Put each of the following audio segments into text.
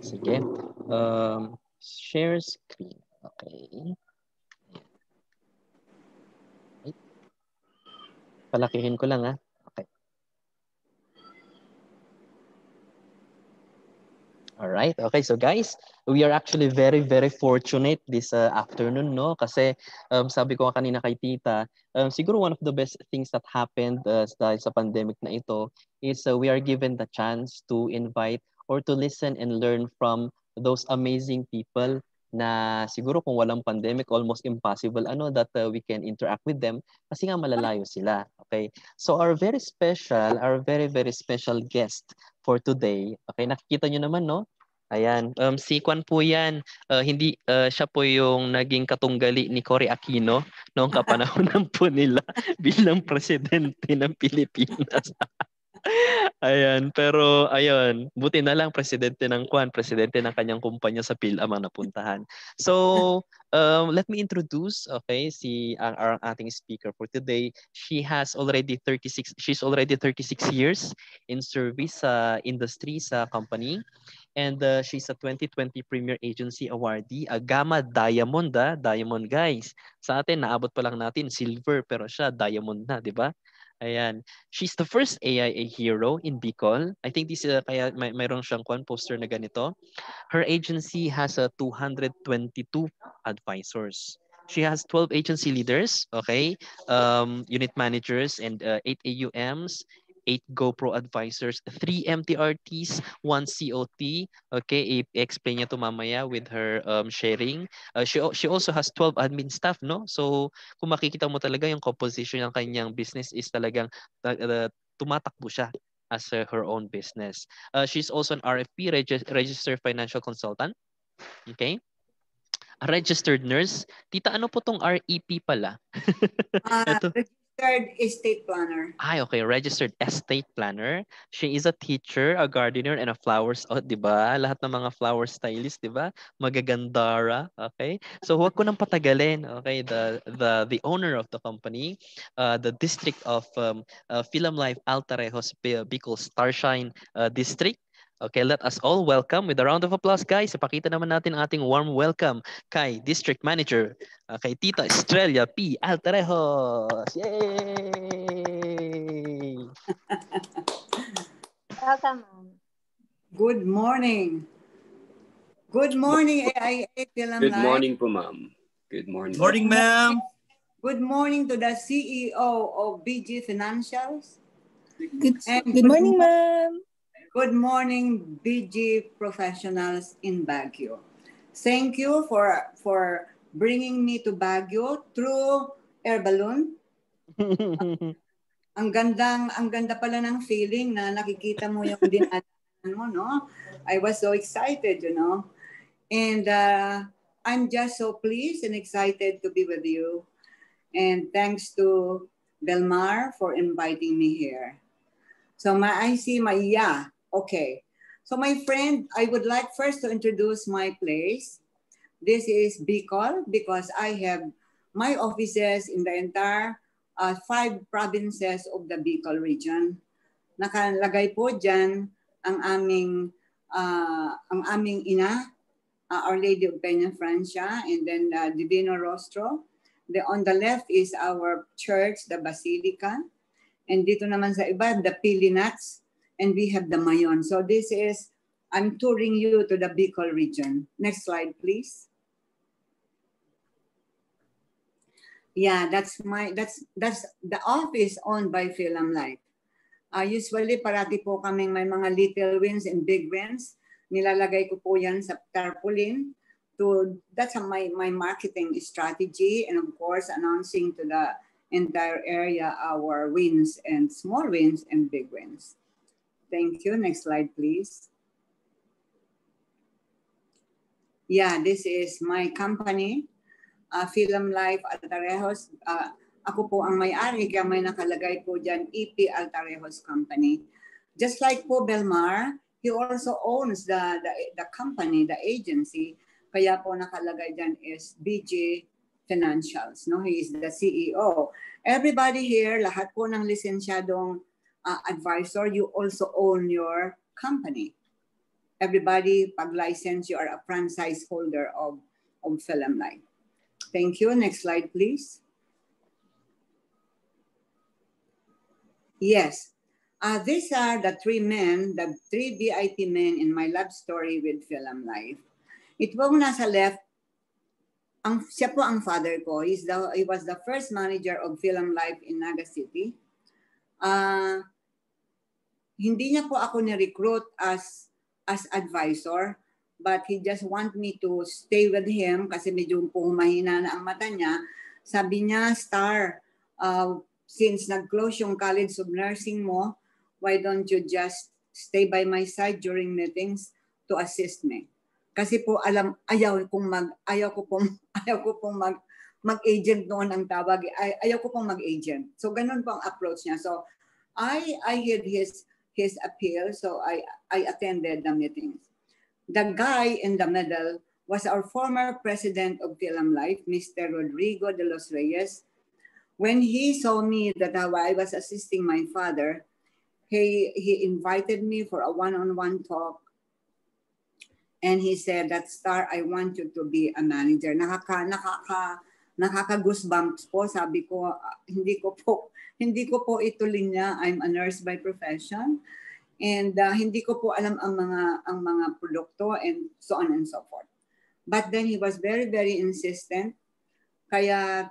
Sige. Share screen. Okay. Palakihin ko lang, ha. Okay. All right. Okay. So guys, we are actually very, very fortunate this afternoon, no? Kasi sabi ko nga kanina kay Tita, siguro one of the best things that happened dahil sa pandemic na ito is we are given the chance to invite or to listen and learn from those amazing people na siguro kung walang pandemic, almost impossible that we can interact with them kasi nga malalayo sila. Okay? So our very, very special guest for today. Okay, nakikita nyo naman, no? Ayan, si Kwan po yan. Hindi, siya po yung naging katunggali ni Cory Aquino noong kapanahonan po nila bilang presidente ng Pilipinas. Ayan, pero ayun, buti na lang presidente ng Kwan, presidente ng kanyang kumpanya sa PhilAm ang napuntahan. So, let me introduce, okay, ang ating speaker for today. She's already 36 years in service sa industry sa company. And she's a 2020 Premier Agency Awardee, a Gamma Diamond, Diamond guys. Sa atin, naabot pa lang natin silver, pero siya diamond na, di ba? Ayan. She's the first AIA hero in Bicol. I think this kaya mayroon siyang poster na ganito. Her agency has 222 advisors. She has 12 agency leaders, okay, unit managers, and 8 AUMs, 8 GoPro advisors, 3 MTRTs, 1 COT. Okay, i-explain niya to mamaya with her sharing. She also has 12 admin staff, no? So, kung makikita mo talaga yung composition ng kanyang business is talagang tumatakbo siya as her own business. She's also an RFP, registered financial consultant. Okay? A registered nurse. Tita, ano po tong REP pala? Ito. Registered estate planner. Okay. Registered estate planner. She is a teacher, a gardener, and a flowers. Oh, di ba? Lahat ng mga flower stylist, di ba? Magagandara. Okay? So, huwag ko nang patagalin. Okay? The owner of the company, the district of Philam Life Altarejos Bicol Starshine District. Okay, let us all welcome with a round of applause, guys. Ipakita naman natin ang ating warm welcome kay District Manager, kay Tita Estrella P. Altarejos. Yay! Welcome. Good morning. Good morning, AIA Philam Life. Good morning po, ma'am. Good morning. Morning, ma'am. Good morning to the CEO of BG Financials. Good morning, ma'am. Good morning, BG professionals in Baguio. Thank you for bringing me to Baguio through air balloon. Ang ganda pala ng feeling na nakikita mo yung dinadaanan mo, no? I was so excited, And I'm just so pleased and excited to be with you. And thanks to Belmar for inviting me here. So okay. So my friend, I would like first to introduce my place. This is Bicol because I have my offices in the entire 5 provinces of the Bicol region. Nakalagay po dyan ang aming ina, Our Lady of Peña Francia, and then Divino Rostro. On the left is our church, the Basilica. And dito naman sa iba, the Pilinats, and we have the Mayon. So this is, I'm touring you to the Bicol region. Next slide, please. Yeah, that's the office owned by Philam Life. Usually, parati po kaming may mga little wins and big wins. Nilalagay ko po yan sa tarpaulin. That's my marketing strategy, and of course, announcing to the entire area our wins and small wins and big wins. Thank you. Next slide, please. Yeah, this is my company, Philam Life Altarejos. Ako po ang may-ari, kaya may nakalagay po dyan, EP Altarejos Company. Just like po Belmar, he also owns the company, the agency, kaya po nakalagay dyan is BG Financials. No? He is the CEO. Everybody here, lahat po ng lisensyadong advisor, you also own your company. everybody, pag license, you are a franchise holder of Film Life. Thank you. Next slide, please. Yes. These are the three men, the three VIP men in my love story with Film Life. Ito pong nasa left, siya po ang father ko. He was the first manager of Film Life in Naga City. Hindi niya po ako ni-recruit as advisor, but he just want me to stay with him kasi medyo po humahina na ang mata niya. Sabi niya, Star, since nag-close yung College of Nursing mo, why don't you just stay by my side during meetings to assist me? Kasi po ayaw ko pong mag-agent noon ang tawag. Ayaw ko pong mag-agent. So ganun po ang approach niya. So I heard his appeal, so I attended the meetings. The guy in the middle was our former president of Film Life, Mr. Rodrigo de los Reyes. When he saw me that I was assisting my father, he invited me for a one-on-one talk. And he said, that Star, I want you to be a manager. Nakaka-goosebumps po. Sabi ko, hindi ko po ito linya. I'm a nurse by profession. And hindi ko po alam ang mga produkto and so on and so forth. But then he was very, very insistent. Kaya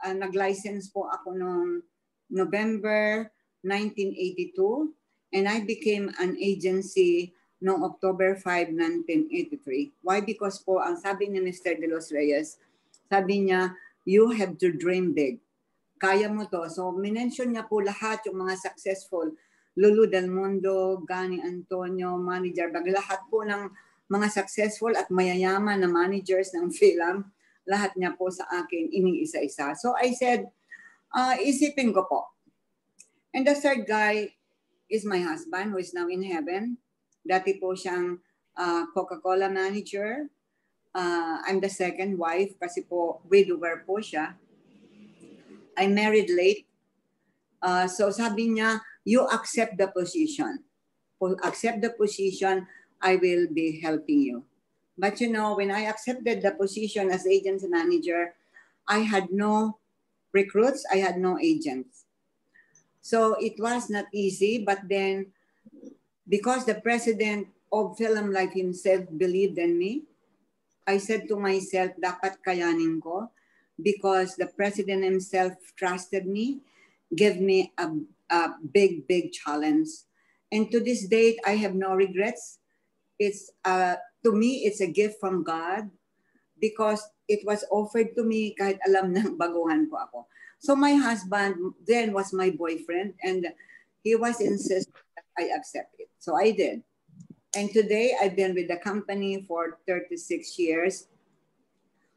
nag-license po ako noong November 1982. And I became an agency noong October 5, 1983. Why? Because po, ang sabi ni Mr. De Los Reyes, sabi niya, you have to dream big. Kaya mo to. So, minention niya po lahat yung mga successful. Lulu Del Mundo, Gani Antonio, manager, lahat po ng mga successful at mayayaman na managers ng film, lahat niya po sa akin, iniisa-isa. So, I said, isipin ko po. And the third guy is my husband who is now in heaven. Dati po siyang Coca-Cola manager. I'm the second wife kasi po widower po siya. I married late. So sabi niya, you accept the position. Accept the position, I will be helping you. But you know, when I accepted the position as agency manager, I had no recruits, I had no agents. So it was not easy, but then because the president of Film Life himself believed in me, I said to myself, dapat kayanin ko because the president himself trusted me, gave me a big, big challenge. And to this date, I have no regrets. It's to me, it's a gift from God because it was offered to me kahit alam ng baguhan ko ako. So my husband then was my boyfriend and he was insistent that I accept it. So I did. And today I've been with the company for 36 years.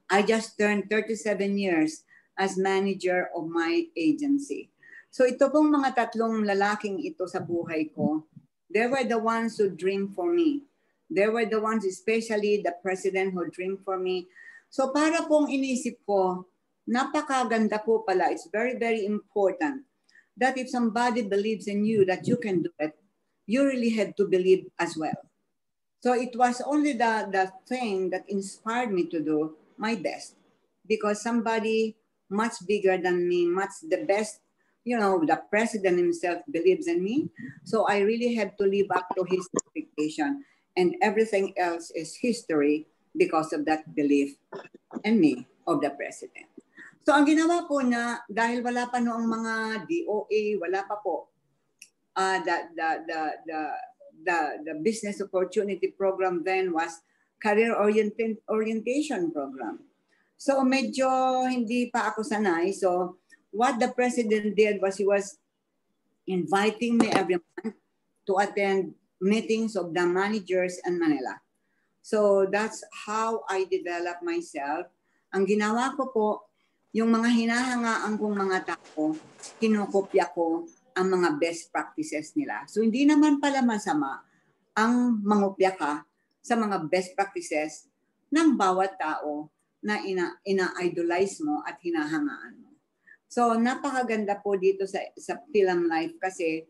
I just turned 37 years as manager of my agency. So ito pong mga tatlong lalaking ito sa buhay ko, they were the ones who dreamed for me. They were the ones, especially the president who dreamed for me. So para pong inisip ko, napakaganda po pala. It's very, very important that if somebody believes in you that you can do it, you really had to believe as well. So it was only the thing that inspired me to do my best because somebody much bigger than me, much the best, you know, the president himself believes in me. So I really had to live up to his expectation and everything else is history because of that belief in me of the president. So ang ginawa po na dahil wala pa noong mga DOA, wala pa po the business opportunity program then was career orientation program. So medyo hindi pa ako sanay. So what the president did was he was inviting me every month to attend meetings of the managers in Manila. So that's how I developed myself. Ang ginawa ko po, yung mga hinahangaan kong mga tao, kinokopya ko ang mga best practices nila. So hindi naman pala masama ang mangopya ka sa mga best practices ng bawat tao na ina-idolize mo at hinahangaan mo. So napakaganda po dito sa Film Life kasi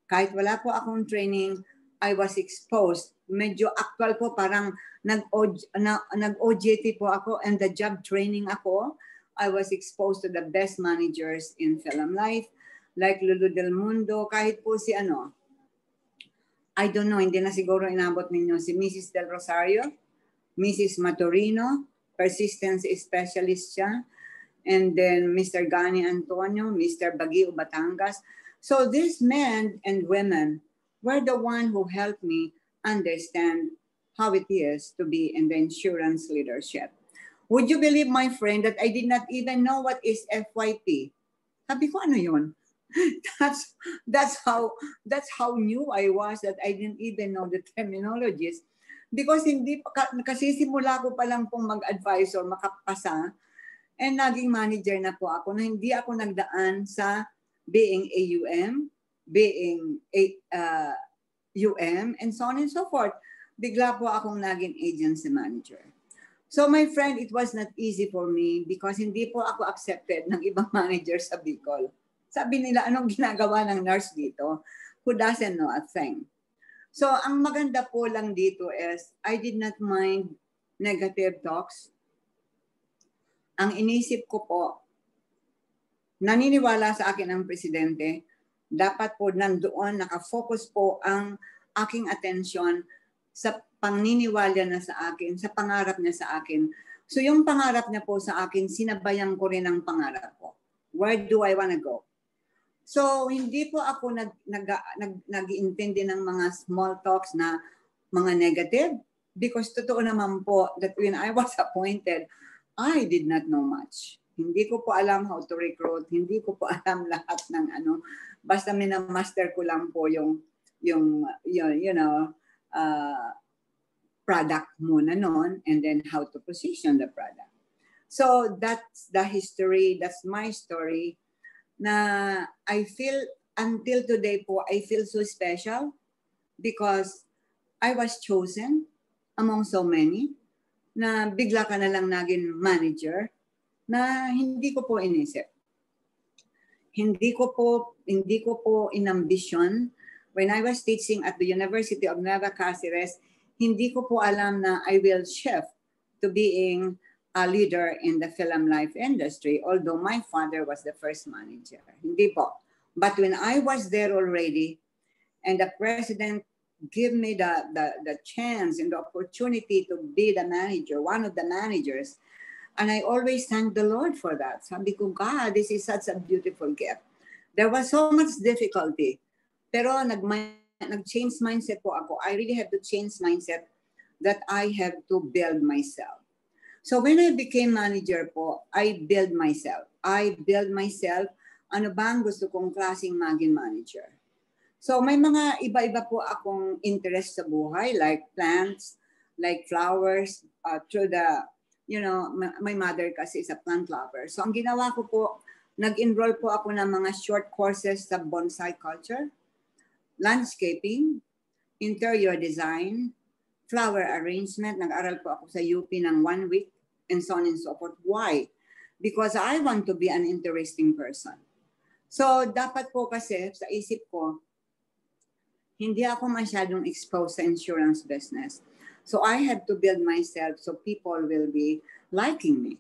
kahit wala po akong training, I was exposed medyo actual po, parang nag-OJT po ako and the job training ako. I was exposed to the best managers in Film Life, like Lulu Del Mundo, kahit po si I don't know, hindi na siguro inabot ninyo, si Mrs. Del Rosario, Mrs. Matorino, persistence specialist siya, and then Mr. Gani Antonio, Mr. Baguio Batangas. So these men and women were the one who helped me understand how it is to be in the insurance leadership. Would you believe, my friend, that I did not even know what is FYP? Sabi ko, ano yun? That's how new I was, that I didn't even know the terminologies. Because kasi simula ko pa lang pong mag-advise or makapasa, and naging manager na po ako, na hindi ako nagdaan sa being AUM, being UM, and so on and so forth. Bigla po akong naging agency manager. So my friend, it was not easy for me because hindi po ako accepted ng ibang manager sa Bicol. Sabi nila, anong ginagawa ng nurse dito who doesn't know a thing? So ang maganda po lang dito is I did not mind negative talks. Ang inisip ko po, naniniwala sa akin ang presidente, dapat po nandoon, nakafocus po ang aking atensyon sa paniniwala na sa akin, sa pangarap niya sa akin. So yung pangarap niya po sa akin, sinabayan ko rin ang pangarap ko. Where do I want to go? So hindi po ako nag-iintindi ng mga small talks na mga negative, because totoo naman po that when I was appointed, I did not know much. Hindi ko po alam how to recruit, hindi ko po alam lahat ng basta minamaster ko lang po yung product muna noon, and then how to position the product. So that's the history, that's my story, na I feel until today po, I feel so special because I was chosen among so many, na bigla ka na lang naging manager, na hindi ko po inisip. Hindi ko po inambition. When I was teaching at the University of Nueva Cáceres, hindi ko po alam na I will shift to being a leader in the film life industry, although my father was the first manager. Hindi po. But when I was there already, and the president gave me the chance and the opportunity to be the manager, one of the managers, and I always thank the Lord for that. Sabi ko, God, this is such a beautiful gift. There was so much difficulty. Pero nag-change mindset po ako. I really have to change mindset that I have to build myself. So when I became manager po, I build myself. Ano ba ang gusto kong klaseng maging manager? So may mga iba-iba po akong interest sa buhay, like plants, like flowers, through the, my mother kasi is a plant lover. So ang ginawa ko po, nag-enroll po ako ng mga short courses sa bonsai culture, landscaping, interior design, flower arrangement. Nag-aral po ako sa UP ng 1 week, and so on and so forth. Why? Because I want to be an interesting person. So dapat po kasi sa isip ko, hindi ako masyadong exposed sa insurance business. So I have to build myself so people will be liking me.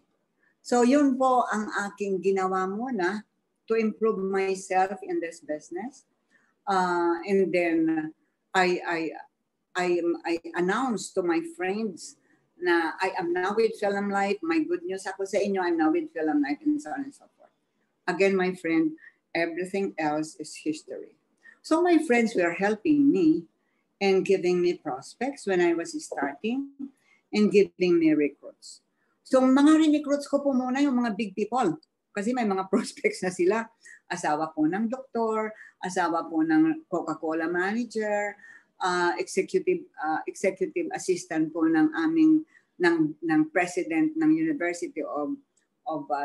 So yun po ang aking ginawa muna to improve myself in this business. And then I announced to my friends na I am now with Film Life. My good news ako sa inyo, I'm now with Film Life, and so on and so forth. Again, my friend, everything else is history. So my friends were helping me and giving me prospects when I was starting and giving me recruits. So mga recruits ko po muna yung mga big people kasi may mga prospects na sila. Asawa po ng doktor, asawa po ng Coca-Cola manager, executive assistant po ng aming ng president ng University of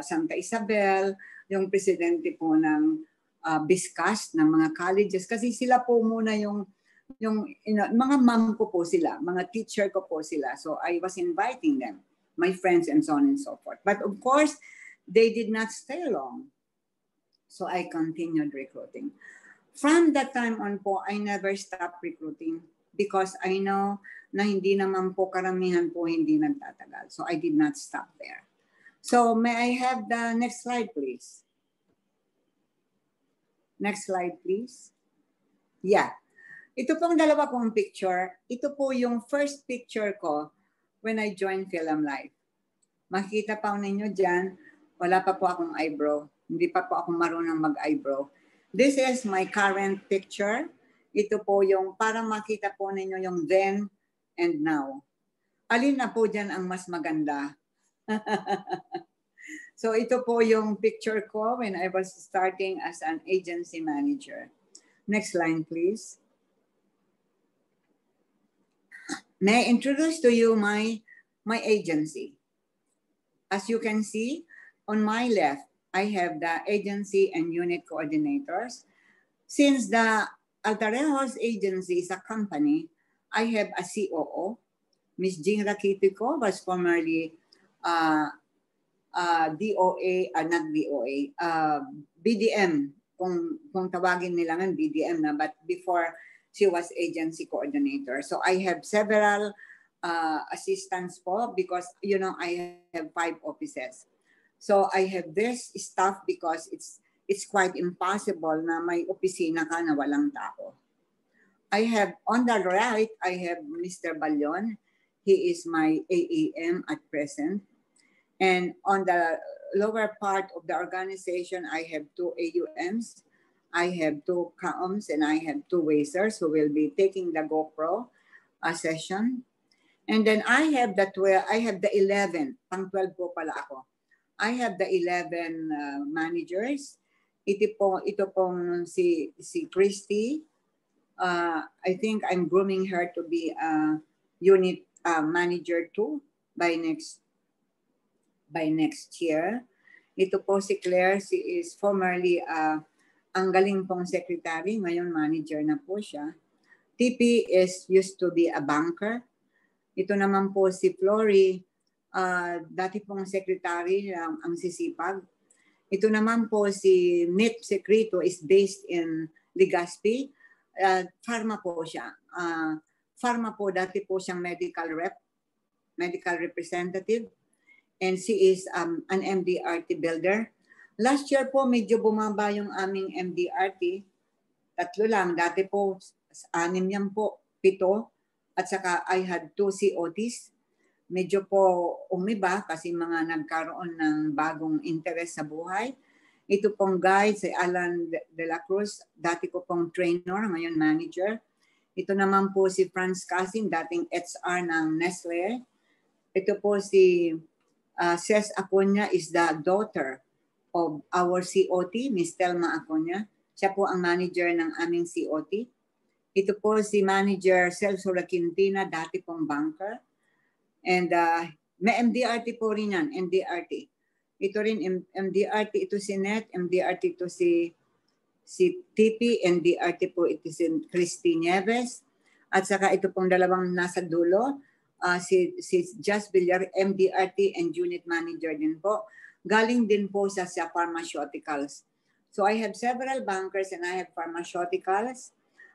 Santa Isabel, yung presidente po ng BISCAS ng mga colleges, kasi sila po muna yung mga mom ko po sila, mga teacher ko po sila. So I was inviting them, my friends, and so on and so forth. But of course, they did not stay long. So I continued recruiting. From that time on po, I never stopped recruiting because I know na hindi naman po karamihan po hindi nagtatagal. So I did not stop there. So may I have the next slide, please? Next slide, please. Yeah. Ito pong dalawa kong picture. Ito po yung first picture ko when I joined Film Life. Makikita pa ninyo dyan, wala pa po akong eyebrow. Hindi pa po ako marunong mag-eyebrow. This is my current picture. Ito po yung, para makita po ninyo yung then and now. Alin na po dyan ang mas maganda? So ito po yung picture ko when I was starting as an agency manager. Next line, please. May I introduce to you my agency. As you can see, on my left, I have the agency and unit coordinators. Since the Altarejos agency is a company, I have a COO. Ms. Jing Rakitico was formerly DOA, not DOA, BDM, kung tawagin nila ng BDM na, but before she was agency coordinator. So I have several assistants po because, you know, I have 5 offices. So I have this staff because it's quite impossible na may opisina ka na walang tao. I have, on the right, I have Mr. Balyon. He is my AAM at present. And on the lower part of the organization, I have 2 AUMs. I have 2 CAOMs and I have 2 WASERs who will be taking the GoPro session. And then I have the 11, pang 12 po pala ako. I have the 11 managers. Ito pong si Christy. I think I'm grooming her to be a unit manager 2 by next year. Ito po si Claire, she is formerly ang galing pong secretary, ngayon manager na po siya. TP used to be a banker. Ito naman po si Flory, dati pong secretary, ang sisipag. Ito naman po si Nip Secreto is based in Legazpi. Pharma po siya. Pharma po, dati po siyang medical representative. And she is an MDRT builder. Last year po, medyo bumaba yung aming MDRT. 3 lang. Dati po, 6 yan po, 7. At saka I had 2 COTs. Medyo po umiba kasi mga nagkaroon ng bagong interest sa buhay. Ito pong guide, si Alan de la Cruz, dati ko pong trainer, ngayon manager. Ito naman po si Franz Casing, dating HR ng Nestle. Ito po si Ces Acuña is the daughter of our COT, Ms. Telma Acuña. Siya po ang manager ng aming COT. Ito po si Manager Celso Quintina, dati pong banker. And may MDRT po rin yan, MDRT. Ito rin, MDRT, ito si Net, MDRT ito si TP, MDRT po ito si Christy Nieves. At saka ito pong dalawang nasa dulo, si Just Villar, MDRT and unit manager din po. Galing din po sa pharmaceuticals. So I have several bankers and I have pharmaceuticals.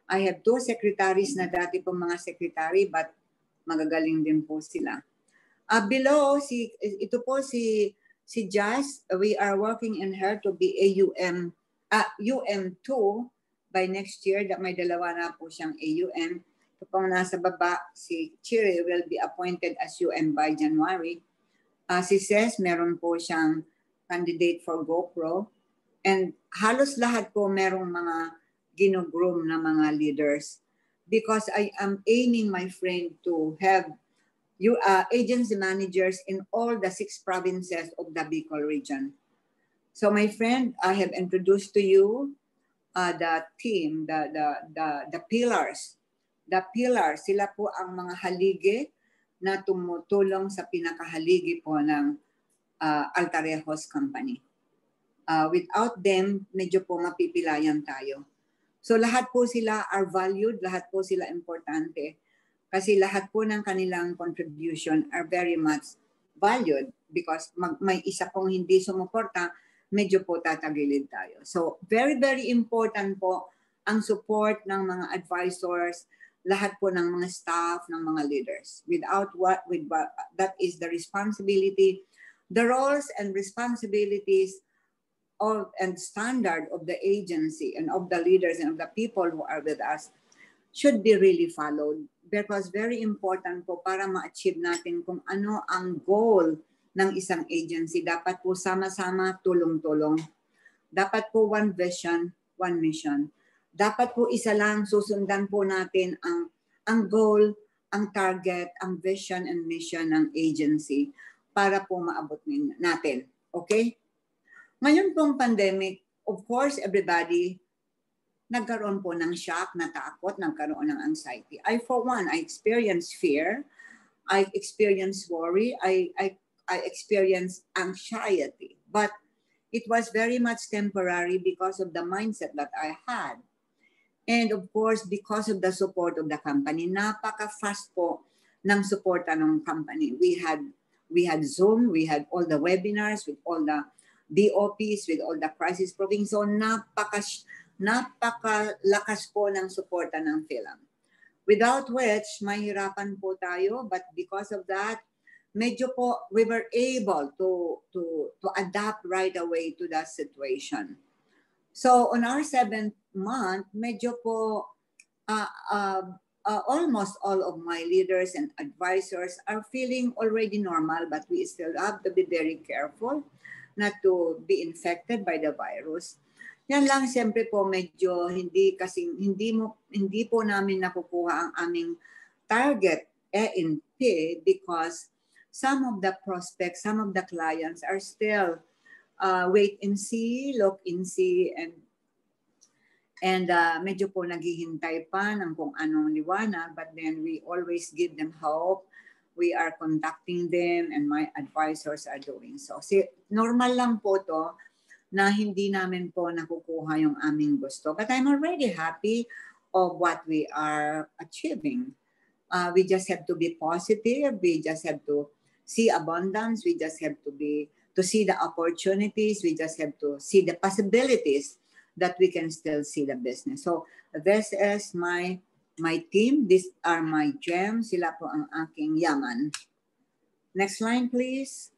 I have 2 secretaries na dati po mga secretary but magagaling din po sila. Below, ito po si Jazz. We are working in her to be UM2 by next year. May 2 na po siyang AUM. Ito pong nasa baba, si Chiri will be appointed as UM by January. Si Ces, meron po siyang candidate for GoPro. And halos lahat po merong mga ginogroom na mga leaders. Because I am aiming, my friend, to have agency managers in all the 6 provinces of the Bicol region. So my friend, I have introduced to you the team, the pillars. The pillars, sila po ang mga haligi na tumutulong sa pinakahaligi po ng Altarejos Company. Without them, medyo po mapipilayan tayo. So lahat po sila are valued, lahat po sila importante. Kasi lahat po ng kanilang contribution are very much valued because may isa pong hindi sumuporta, medyo po tatagilid tayo. So very, very important po ang support ng mga advisors, lahat po ng mga staff, ng mga leaders. That is the responsibility, the roles and responsibilities and standard of the agency and of the leaders and of the people who are with us should be really followed, because very important po para ma-achieve natin kung ano ang goal ng isang agency. Dapat po sama-sama, tulong-tulong. Dapat po one vision, one mission. Dapat po isa lang, susundan po natin ang goal, ang target, ang vision and mission ng agency para po maabot natin. Okay? Ngayon pong pandemic, of course, everybody nagkaroon po ng shock, natakot, nagkaroon ng anxiety. For one, I experienced fear. I experienced worry. I experienced anxiety. But it was very much temporary because of the mindset that I had. And of course, because of the support of the company, napaka-fast po ng suporta ng company. We had Zoom, we had all the webinars with all the DOPs, with all the crisis province. So napakalakas po ng suporta ng film. Without which, mahirapan po tayo, but because of that, medyo po we were able to adapt right away to that situation. So on our 7th month, medyo po almost all of my leaders and advisors are feeling already normal, but we still have to be very careful not to be infected by the virus. Yan lang, siyempre po medyo hindi po namin nakukuha ang aming target because some of the prospects, some of the clients are still wait and see, look and see, and medyo po naghihintay pa ng kung anong liwanag, but then we always give them hope. We are contacting them and my advisors are doing so. Normal lang po to na hindi namin po nakukuha yung aming gusto. But I'm already happy of what we are achieving. We just have to be positive. We just have to see abundance. We just have to see the opportunities. We just have to see the possibilities that we can still see the business. So this is my team. These are my gems. Sila po ang aking yaman. Next line, please.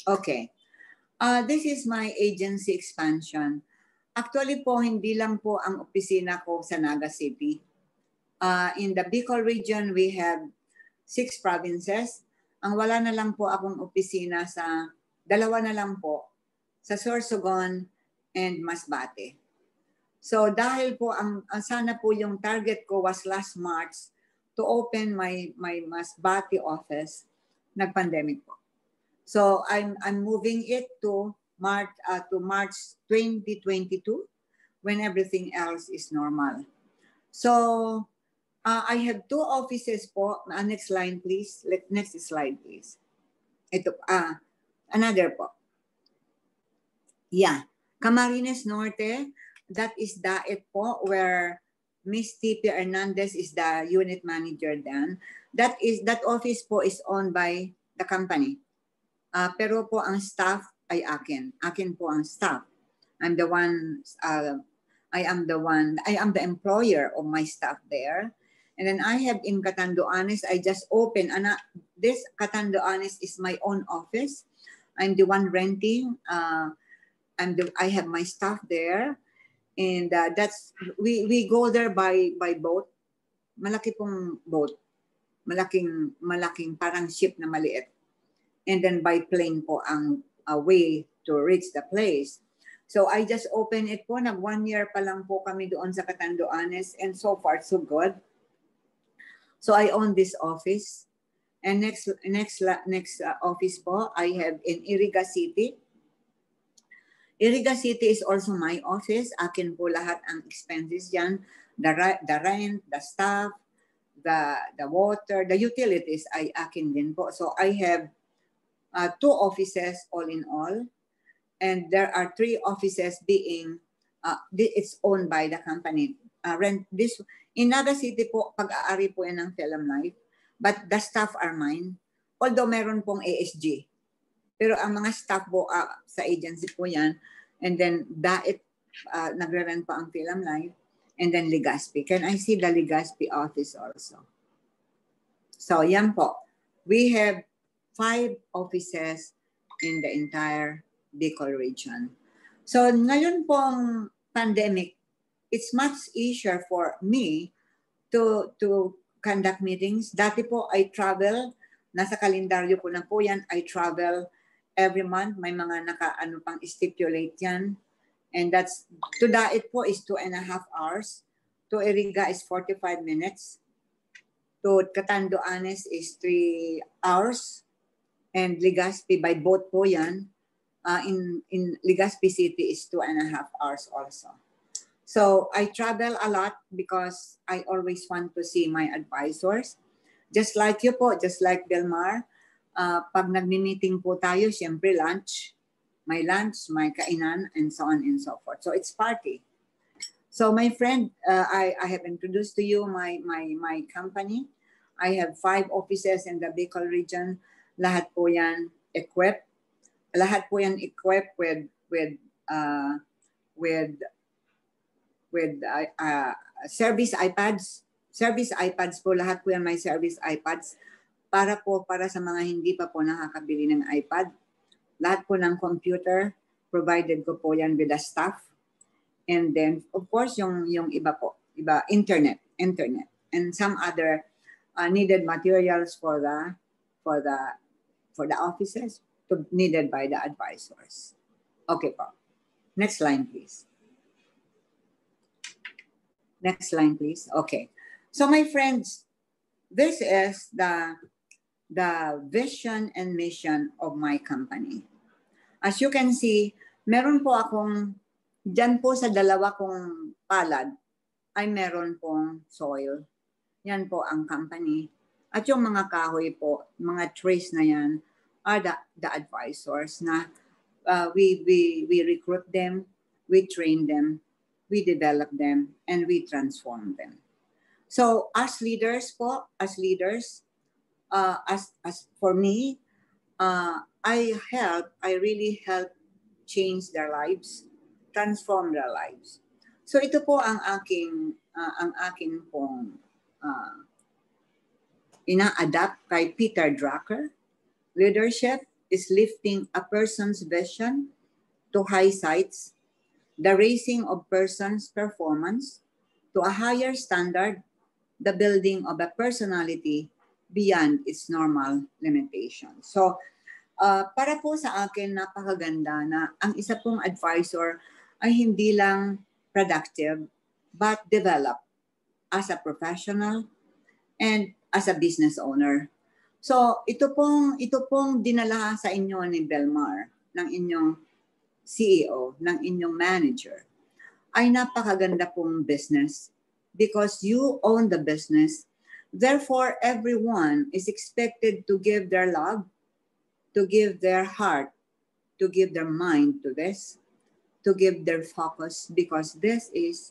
Okay. This is my agency expansion. Actually po, hindi lang po ang opisina ko sa Naga City. In the Bicol region, we have 6 provinces. Ang wala na lang po akong opisina sa, 2 na lang po, sa Sorsogon and Masbate. So dahil po, sana po yung target ko was last March to open my Masbate office, nag-pandemic po. So I'm moving it to March 2022 when everything else is normal. So I have 2 offices po. Next line, please. Next slide, please. Ito, another po. Yeah. Camarines Norte, that is Daet po, where Miss T.P. Hernandez is the unit manager then. That office po is owned by the company. Pero po ang staff ay akin. Akin po ang staff. I am the employer of my staff there. And then I have in Catanduanes, I just opened, this Catanduanes is my own office. I'm the one renting. I have my staff there. And we go there by boat. Malaki pong boat. Malaking parang ship na maliit. And then by plane po ang way to reach the place. So I just opened it po. 1 year pa lang po kami doon sa Catanduanes and so far so good. So I own this office. And next office po I have in Iriga City. Iriga City is also my office. Akin po lahat ang expenses yan. The rent, the staff, the water, the utilities ay akin din po. So I have 2 offices all in all, and there are 3 offices being it's owned by the company. In Naga City po, pag-aari po yan ng Film Life, but the staff are mine. Although meron pong ASG, pero ang mga staff po sa agency po yan, and then Daet nagre-rent pa ang Film Life, and then Legazpi. Can I see the Legazpi office also? So yan po. We have 5 offices in the entire Bicol region. So ngayon pong pandemic, it's much easier for me to conduct meetings. Dati po I travel, nasa kalendaryo ko na po yan, I travel every month. May mga naka-ano pang stipulate yan. And that's, to Dait po is 2.5 hours. To Iriga is 45 minutes. To Catanduanes is 3 hours. And Legazpi, by boat po yan. In Legazpi City is 2.5 hours also. So I travel a lot because I always want to see my advisors. Just like you po, just like Belmar, pag nagmi-meeting po tayo, siyempre lunch, may kainan, and so on and so forth. So it's party. So my friend, I have introduced to you my company. I have 5 offices in the Bicol region. Lahat po yan equipped. Lahat po yan equipped with service iPads. Service iPads po, lahat po yan may service iPads para sa mga hindi pa po nakakabili ng iPad. Lahat po ng computer, provided ko po yan with the staff. And then, of course, yung iba po, internet, and some other needed materials for the offices needed by the advisors. Okay po. Next line, please. Next line, please. Okay. So my friends, this is the vision and mission of my company. As you can see, meron po akong, dyan po sa dalawa kong palad, ay meron pong soil. Yan po ang company. At yung mga kahoy po, mga trees na yan, are the advisors na we recruit them, we train them, we develop them, and we transform them. So as leaders po, as for me, I really help change their lives, transform their lives. So ito po ang aking pong ina-adapt kay Peter Drucker. Leadership is lifting a person's vision to high heights, the raising of person's performance to a higher standard, the building of a personality beyond its normal limitations. So, para po sa akin, napakaganda na ang isa pong advisor ay hindi lang productive, but develop as a professional and as a business owner. So, ito pong dinala sa inyo ni Belmar, ng inyong CEO, ng inyong manager, ay napakaganda pong business because you own the business. Therefore, everyone is expected to give their love, to give their heart, to give their mind to this, to give their focus, because this is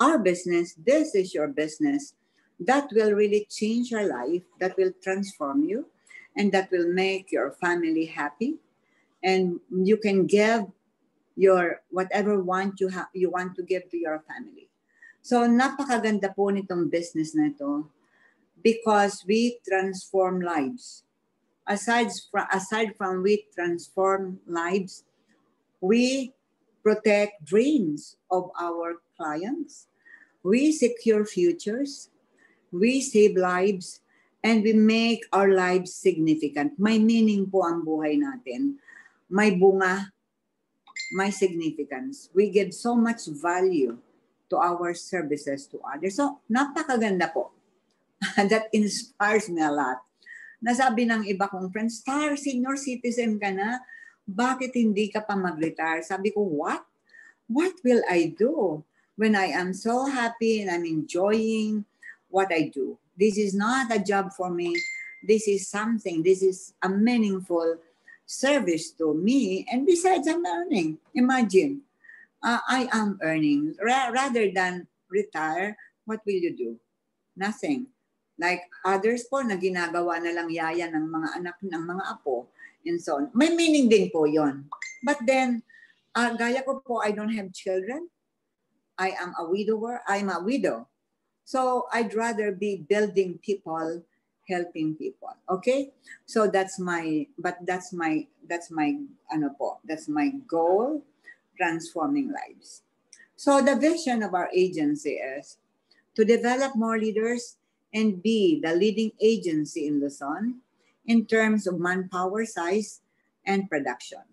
our business, this is your business. That will really change your life, that will transform you, and that will make your family happy. And you can give your whatever you want to give to your family. So napakaganda po nitong business na ito because we transform lives. Aside from we transform lives, we protect dreams of our clients. We secure futures. We save lives, and we make our lives significant. May meaning po ang buhay natin. May bunga, may significance. We give so much value to our services to others. So, napakaganda po. That inspires me a lot. Nasabi ng iba kong friends, Star, senior citizen ka na, bakit hindi ka pa mag-retire? Sabi ko, what? What will I do when I am so happy and I'm enjoying what I do? This is not a job for me. This is a meaningful service to me. And besides, I'm earning. Imagine, I am earning. Rather than retire, what will you do? Nothing. Like others po na ginagawa na lang yaya ng mga anak, ng mga apo, and so on. May meaning din po yon. But then, gaya ko po, I don't have children. I am a widower. I'm a widow. So I'd rather be building people, helping people. Okay? So that's my goal, transforming lives. So the vision of our agency is to develop more leaders and be the leading agency in Luzon in terms of manpower size and production.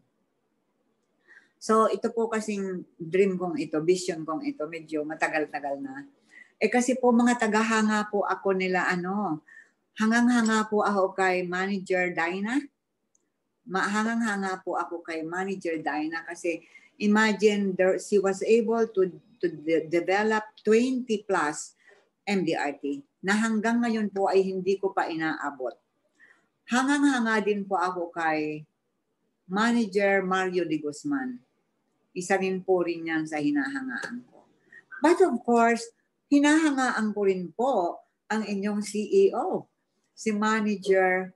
So ito po kasing dream kong ito, vision kong ito, medyo matagal-tagal na. Kasi po mga tagahanga po ako nila hangang-hanga po ako kay Manager Dinah. Hangang-hanga po ako kay Manager Dinah kasi imagine she was able to develop 20 plus MDRT na hanggang ngayon po ay hindi ko pa inaabot. Hangang-hanga din po ako kay Manager Mario de Guzman. Isa rin po rin yan sa hinahangaan ko. But of course, hinahangaan ko rin po ang inyong CEO, si Manager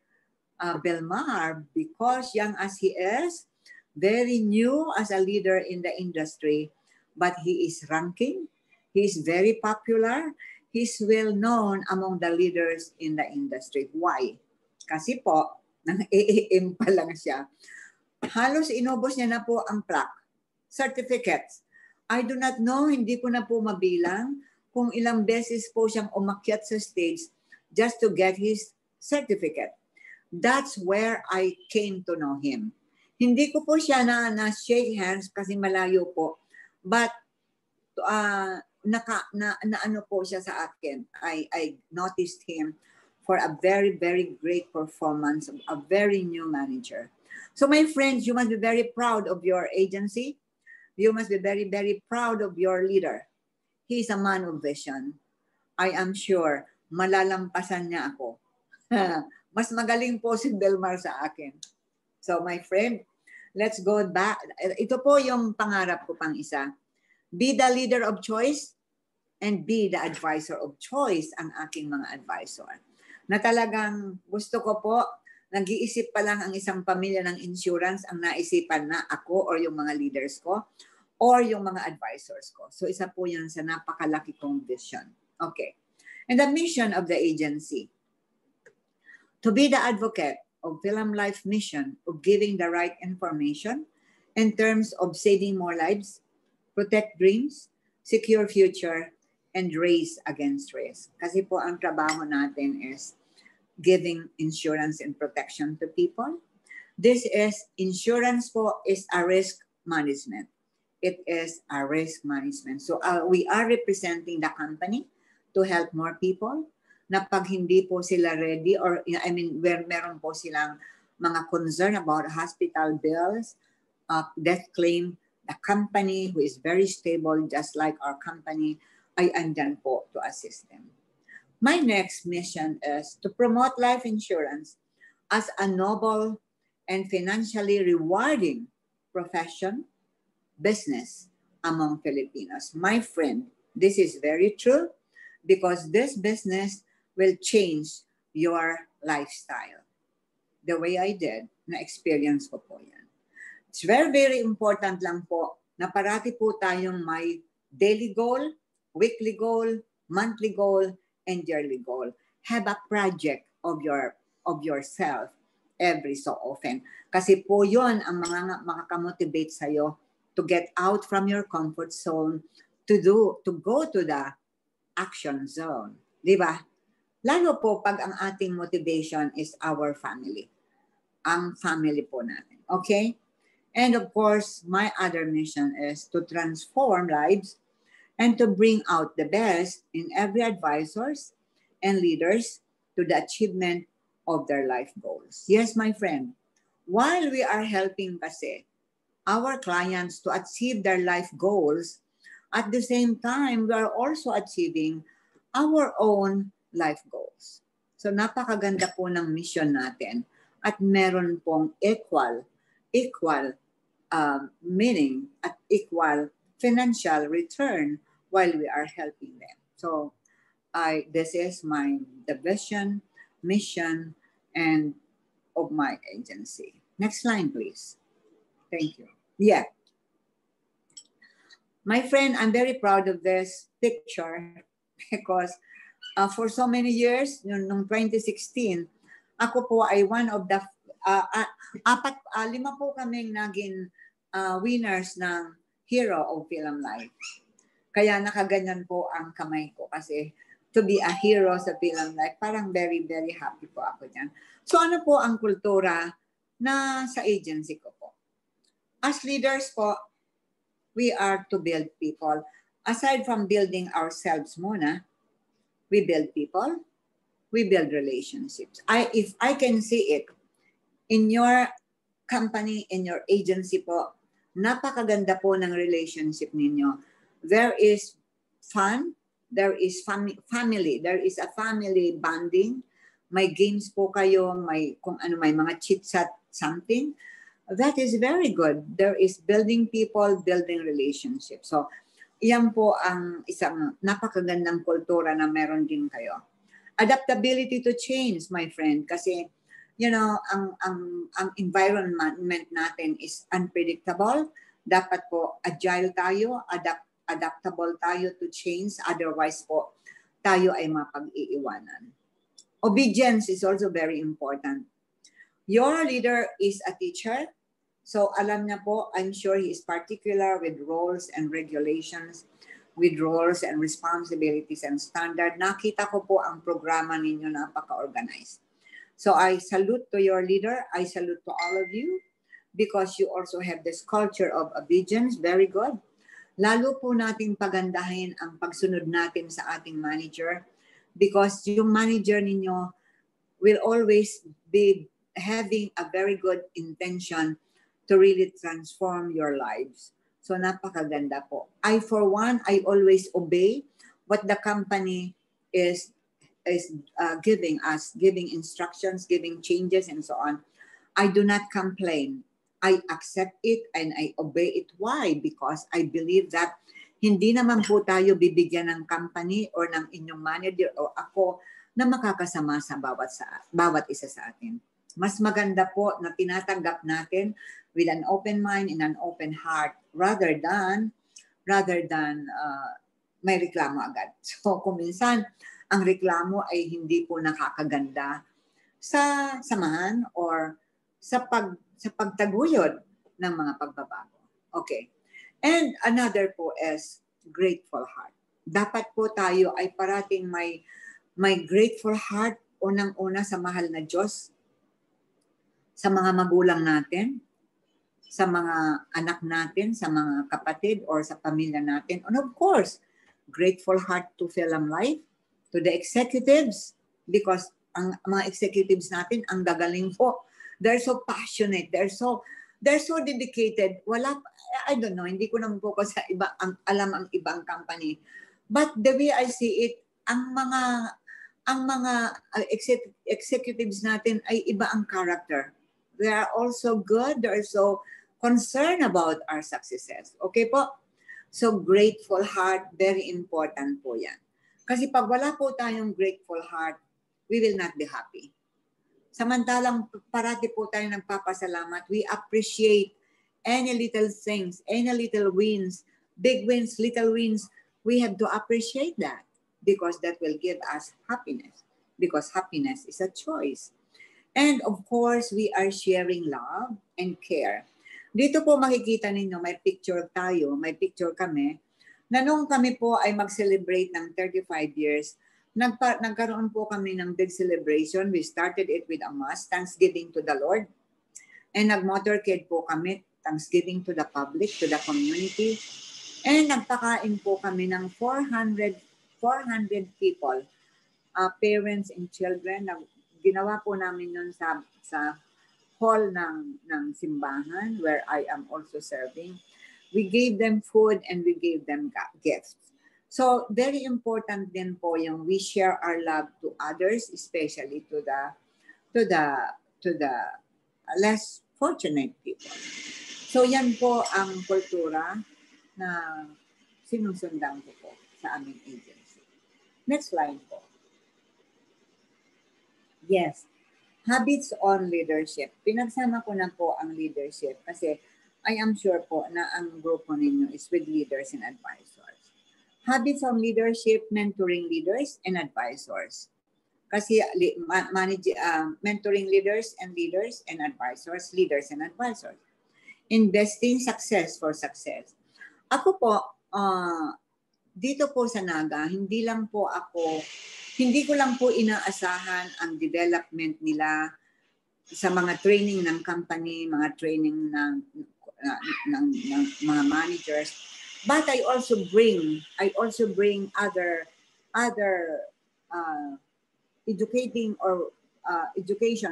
Belmar, because young as he is, very new as a leader in the industry, but he is ranking, he is very popular, he's well known among the leaders in the industry. Why? Kasi po, nang AAM pa lang siya, halos inubos niya na po ang plaque, certificates. I do not know, hindi ko na po mabilang kung ilang beses po siyang umakyat sa stage just to get his certificate. That's where I came to know him. Hindi ko po siya na shake hands kasi malayo po. But ano po siya sa akin. I noticed him for a very, very great performance, a very new manager. So my friends, you must be very proud of your agency. You must be very, very proud of your leader. He is a man of vision. I am sure malalampasan niya ako. Mas magaling po si Belmar sa akin. So my friend, let's go back. Ito po yung pangarap ko pang isa. Be the leader of choice and be the advisor of choice ang aking mga advisor. Na talagang gusto ko po, nag-iisip pa lang ang isang pamilya ng insurance ang naisipan na ako or yung mga leaders ko or yung mga advisors ko. So isa po yan sa napakalaki kong vision. Okay. And the mission of the agency, to be the advocate of Film Life mission of giving the right information in terms of saving more lives, protect dreams, secure future, and race against risk. Kasi po ang trabaho natin is giving insurance and protection to people. This is, insurance po is a risk management. It is a risk management. So we are representing the company to help more people na pag hindi po sila ready or where meron po silang mga concern about hospital bills, death claim, the company who is very stable just like our company ay andyan po to assist them. My next mission is to promote life insurance as a noble and financially rewarding profession, business among Filipinos. My friend, this is very true because this business will change your lifestyle. The way I did, na-experience ko po yan. It's very, very important lang po na parati po tayong may daily goal, weekly goal, monthly goal, and yearly goal. Have a project of yourself every so often. Kasi po yon ang mga makakamotivate sa'yo to get out from your comfort zone, to go to the action zone. Di ba? Lalo po pag ang ating motivation is our family. Ang family po natin. Okay? And of course, my other mission is to transform lives and to bring out the best in every advisors and leaders to the achievement of their life goals. Yes, my friend, while we are helping kasi our clients to achieve their life goals, at the same time, we are also achieving our own life goals. So napakaganda po ng mission natin at meron pong equal meaning at equal financial return while we are helping them. So this is the vision, mission, and of my agency. Next line, please. Thank you. Yeah. My friend, I'm very proud of this picture because for so many years, noong 2016, ako po ay one of the, lima po kaming naging winners ng Hero of Film Life. Kaya nakaganyan po ang kamay ko kasi to be a hero sa Film Life, parang very, very happy po ako dyan. So ano po ang kultura na sa agency ko po? As leaders po, we are to build people. Aside from building ourselves muna, we build people, we build relationships. If I can see it, in your company, in your agency po, napakaganda po ng relationship ninyo. There is fun, there is family, there is a family bonding. May games po kayo, may kung ano, may mga chit-chat something. That is very good. There is building people, building relationships. So, iyan po ang isang napakagandang kultura na meron din kayo. Adaptability to change, my friend, kasi you know, ang environment natin is unpredictable. Dapat po agile tayo, adaptable tayo to change. Otherwise po, tayo ay mapag-iiwanan. Obedience is also very important. Your leader is a teacher. So alam niya po, I'm sure he is particular with roles and regulations, with roles and responsibilities and standard. Nakita ko po ang programa ninyo napaka-organized. So I salute to your leader. I salute to all of you because you also have this culture of obedience. Very good. Lalo po nating pagandahin ang pagsunod natin sa ating manager because yung manager ninyo will always be having a very good intention to really transform your lives. So napakaganda po. For one, I always obey what the company is giving us, giving instructions, giving changes, and so on. I do not complain. I accept it and I obey it. Why? Because I believe that hindi naman po tayo bibigyan ng company or ng inyong manager o ako na makakasama sa bawat isa sa atin. Mas maganda po na tinatanggap natin with an open mind and an open heart rather than may reklamo agad. So kung minsan ang reklamo ay hindi po nakakaganda sa samahan or sa pagtaguyod ng mga pagbabago. Okay. And another po is grateful heart. Dapat po tayo ay parating may grateful heart unang-una sa mahal na Diyos, sa mga magulang natin, sa mga anak natin, sa mga kapatid or sa pamilya natin. And of course, grateful heart to Film Life, to the executives, because ang mga executives natin, ang gagaling po. They're so passionate. They're so dedicated. I don't know, hindi ko naman po sa iba alam ang ibang company. But the way I see it, ang mga executives natin ay iba ang character. They are also good. They are so concerned about our successes. Okay po? So grateful heart, very important po yan. Kasi pag wala po tayong grateful heart, we will not be happy. Samantalang parati po tayo nagpapasalamat, we appreciate any little things, any little wins, big wins, little wins. We have to appreciate that because that will give us happiness. Because happiness is a choice. And of course, we are sharing love and care. Dito po makikita ninyo, may picture tayo, may picture kami, na nung kami po ay mag-celebrate ng 35 years, nagkaroon po kami ng big celebration. We started it with a mass, thanksgiving to the Lord. And nag-motorcade po kami, thanksgiving to the public, to the community. And nagpakain po kami ng 400 people, parents and children. Ginawa po namin yun sa hall ng simbahan where I am also serving. We gave them food and we gave them gifts. So very important din po yung we share our love to others, especially to the less fortunate people. So yan po ang kultura na sinusundan ko po sa aming agency. Next slide po. Yes, habits on leadership. Pinagsama ko na po ang leadership kasi I am sure po na ang grupo ninyo is with leaders and advisors. Habits of leadership, mentoring leaders and advisors. Kasi mentoring leaders and advisors, leaders and advisors. Investing success for success. Ako po, dito po sa Naga, hindi ko lang po inaasahan ang development nila sa mga training ng company, mga training ng mga managers, but I also bring other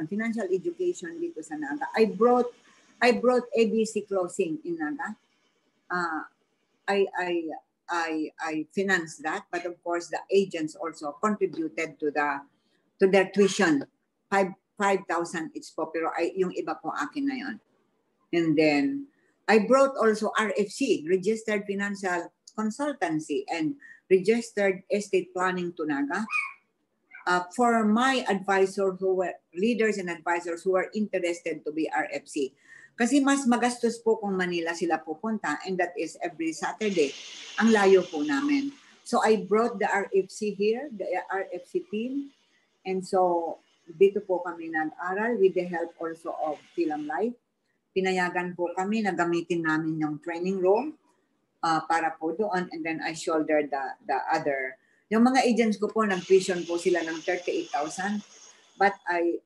financial education dito sa Naga. I brought ABC closing in Naga. I financed that, but of course the agents also contributed to their tuition. 5,000 each po, pero yung iba po akin na yon. And then I brought also RFC, Registered Financial Consultancy, and Registered Estate Planning to Naga. For my advisors who were leaders and advisors who were interested to be RFC. Kasi mas magastos po kung Manila sila pupunta, and that is every Saturday. Ang layo po namin. So I brought the RFC here, the RFC team. And so dito po kami nag-aral with the help also of Film Life. Pinayagan po kami na gamitin namin yung training room para po doon, and then I shouldered the other. Yung mga agents ko po, nag-tuition po sila ng 38,000, but I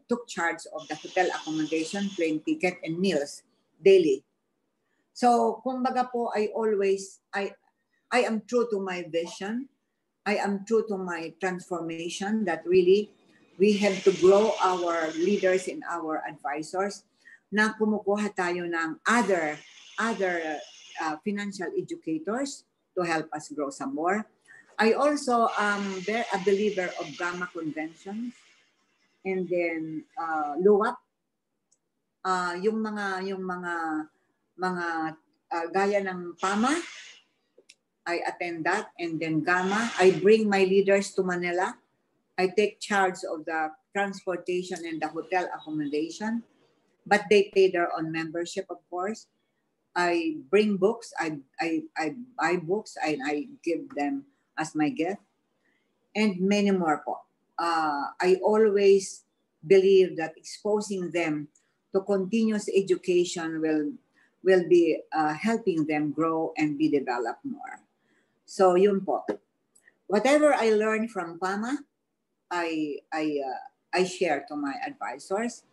took charge of the hotel accommodation, plane ticket, and meals daily. So, kumbaga po, I am true to my vision. I am true to my transformation that really we have to grow our leaders and our advisors na kumukuha tayo ng other financial educators to help us grow some more. I also am a believer of Gamma conventions, and then LUWAP, yung mga gaya ng PAMA, I attend that, and then Gamma, I bring my leaders to Manila. I take charge of the transportation and the hotel accommodation, but they pay their own membership, of course. I bring books, I buy books, and I give them as my gift, and many more po. I always believe that exposing them to continuous education will be helping them grow and be developed more. So yun po. Whatever I learned from PAMA, I share to my advisors.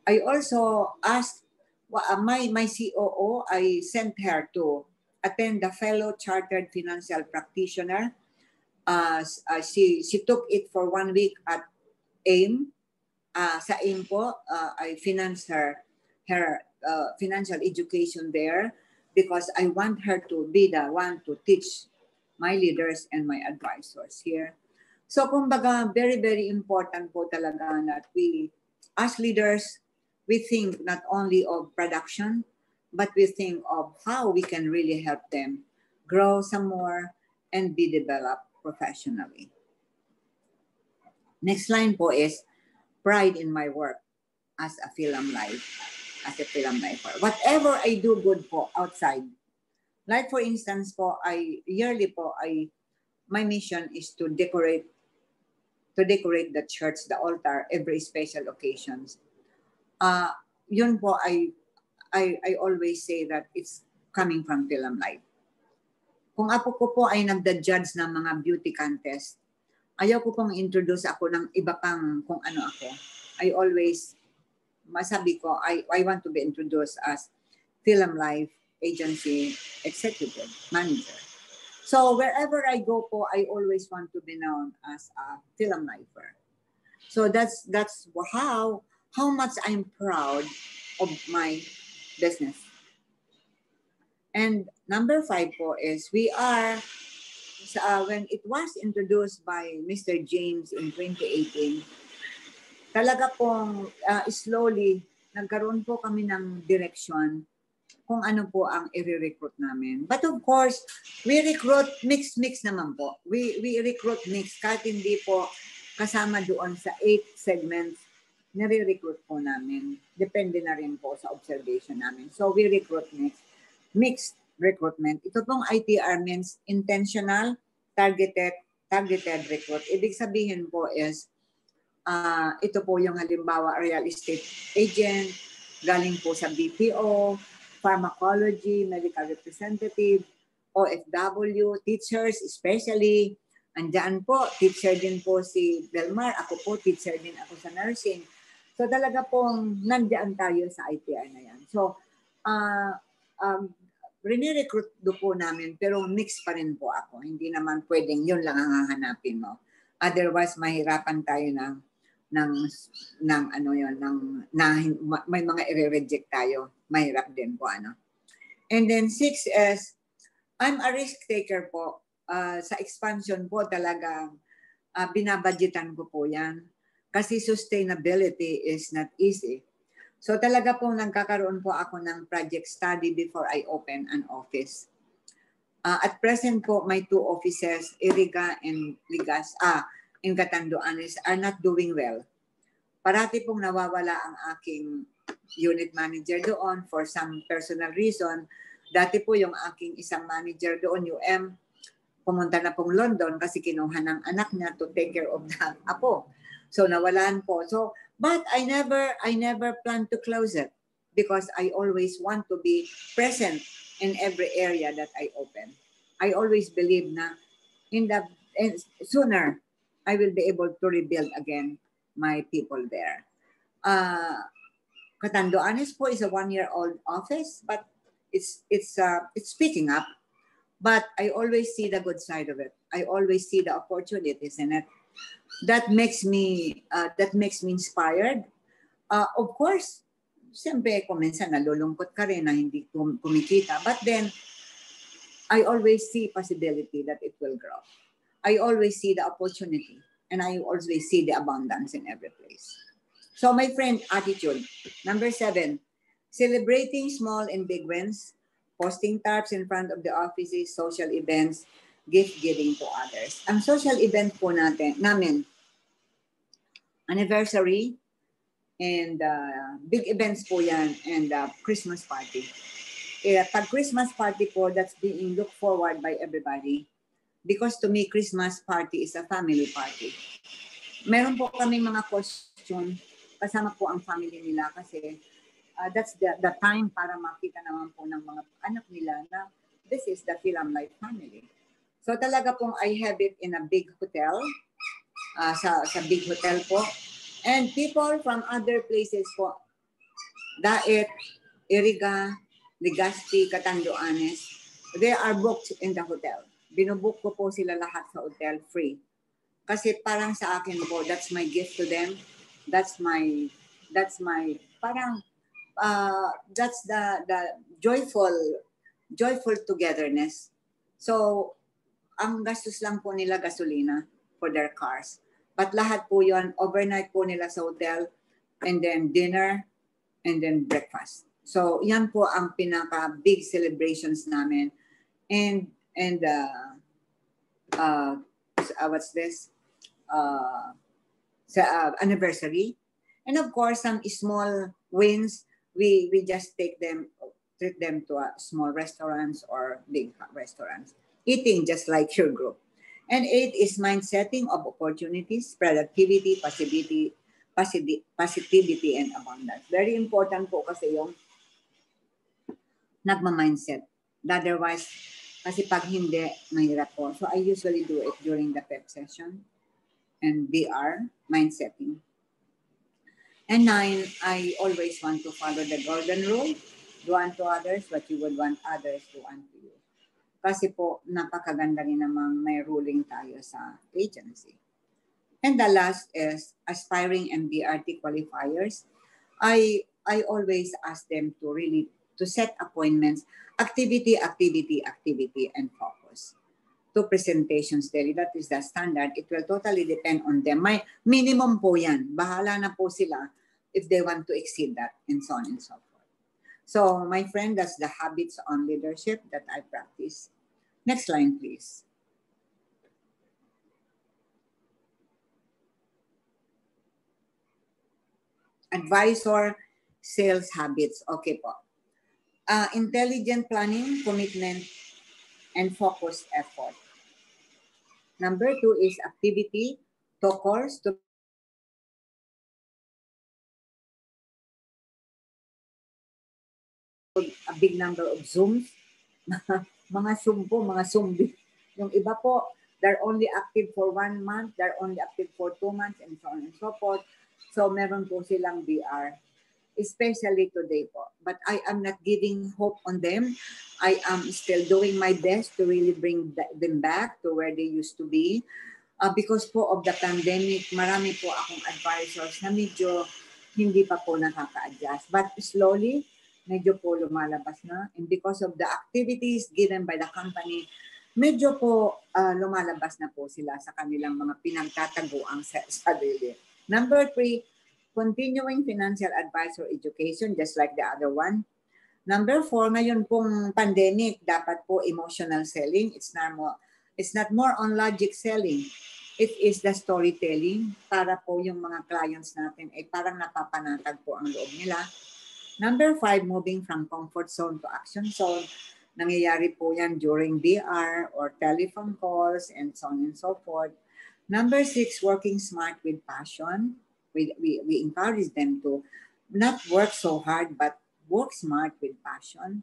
I also asked my COO, I sent her to attend the fellow chartered financial practitioner. She took it for 1 week at AIM. Sa AIM po, I financed her financial education there because I want her to be the one to teach my leaders and my advisors here. So kumbaga, very, very important po talaga that we, as leaders, we think not only of production, but we think of how we can really help them grow some more and be developed professionally. Next line po is pride in my work as a film lifer. Whatever I do good po outside, like for instance po, my mission is to decorate the church, the altar, every special occasions. Yun po, I always say that it's coming from Film Life. Kung ako po ay nagda-judge ng mga beauty contest, ayaw ko pong introduce ako ng iba pang kung ano ako. I always, masabi ko, I want to be introduced as Film Life Agency Executive Manager. So wherever I go po, I always want to be known as a film lifer. So that's how much I'm proud of my business. And number 5 po is we are, when it was introduced by Mr. James in 2018, talaga pong slowly nagkaroon po kami ng direction kung ano po ang i-recruit namin. But of course, we recruit mix naman po. We recruit mix kahit hindi po kasama doon sa 8 segments nire-recruit po namin. Depende na rin po sa observation namin. So we recruit mixed recruitment. Ito pong ITR means intentional, targeted recruit. Ibig sabihin po is, ito po yung halimbawa real estate agent, galing po sa BPO, pharmacology, medical representative, OFW, teachers especially. Andyan po, teacher din po si Belmar. Ako po, teacher din ako sa nursing. So talaga pong nandiyan tayo sa ITR na yan. So, rini-recruit do po namin, pero mix pa rin po ako. Hindi naman pwedeng yun lang ang hahanapin mo. Otherwise, mahirapan tayo may mga i-reject tayo. Mahirap din po, ano. And then 6 is, I'm a risk taker po. Sa expansion po talaga, binabudgetan ko po yan. Kasi sustainability is not easy. So talaga po nagkakaroon po ako ng project study before I open an office. At present po, my 2 offices, Iriga and Ligas, in Catanduanes, are not doing well. Parati pong nawawala ang aking unit manager doon for some personal reason. Dati po yung aking isang manager doon, UM, pumunta na pong London kasi kinuha ng anak niya to take care of the apo. So nawalan po. So, but I never plan to close it because I always want to be present in every area that I open. I always believe na sooner I will be able to rebuild again my people there. Catanduanes po is a 1-year-old office, but it's picking up. But I always see the good side of it. I always see the opportunities in it. That makes me inspired. Of course, siyempre kung minsan nalulungkot ka rin na hindi kumikita. But then, I always see possibility that it will grow. I always see the opportunity. And I always see the abundance in every place. So my friend, attitude. Number 7, celebrating small and big wins, posting tarps in front of the offices, social events, gift giving to others. Ang social event po namin, anniversary, and big events po yan, and Christmas party. Pag Christmas party po, that's being looked forward by everybody. Because to me, Christmas party is a family party. Meron po kaming mga costume, kasama po ang family nila kasi that's the time para makita naman po ng mga anak nila na this is the Film Life family. So talaga pong I have it in a big hotel, sa big hotel po. And people from other places po, Daet, Iriga, Legazpi, Catanduanes, they are booked in the hotel. Binubook ko po sila lahat sa hotel free. Kasi parang sa akin po, that's my gift to them. That's the joyful togetherness. So, ang gastos lang po nila gasolina for their cars. But lahat po yon overnight po nila sa hotel, and then dinner, and then breakfast. So, yan po ang pinaka-big celebrations namin. And what's this? Anniversary. And of course, some small wins, we just treat them to small restaurants or big restaurants. Eating just like your group. And 8 is mind setting of opportunities, productivity, positivity, and abundance. Very important po kasi yung nagma-mindset. Otherwise, kasi pag hindi, mahirap po. So I usually do it during the PEP session and VR, mind setting. And 9, I always want to follow the golden rule. Do unto others what you would want others to unto you. Kasi po, napakaganda rin namang may ruling tayo sa agency. And the last is aspiring MDRT qualifiers. I always ask them to set appointments, activity, and focus. 2 presentations daily, that is the standard. It will totally depend on them. May minimum po yan. Bahala na po sila if they want to exceed that, and so on and so forth. So, my friend, that's the habits on leadership that I practice. Next line, please. advisor sales habits. Okay po. Intelligent planning, commitment, and focused effort. Number 2 is activity, talkers, to a big number of Zooms. Mga Zoom po, mga zombie. Yung iba po, they're only active for 1 month, they're only active for 2 months, and so on and so forth. So meron po silang VR, especially today po. But I am not giving hope on them. I am still doing my best to really bring them back to where they used to be. Because po of the pandemic, marami po akong advisors na medyo hindi pa po nakaka-adjust. But slowly, medyo po lumalabas na. And because of the activities given by the company, medyo po lumalabas na po sila sa kanilang mga pinagtataguang sarili. Number 3, continuing financial advisor education, just like the other one. Number 4, ngayon pong pandemic, dapat po emotional selling. It's not more on logic selling. It is the storytelling para po yung mga clients natin ay parang napapanatag po ang loob nila. Number 5, moving from comfort zone to action zone. Nangyayari po yan during VR or telephone calls and so on and so forth. Number 6, working smart with passion. We encourage them to not work so hard but work smart with passion.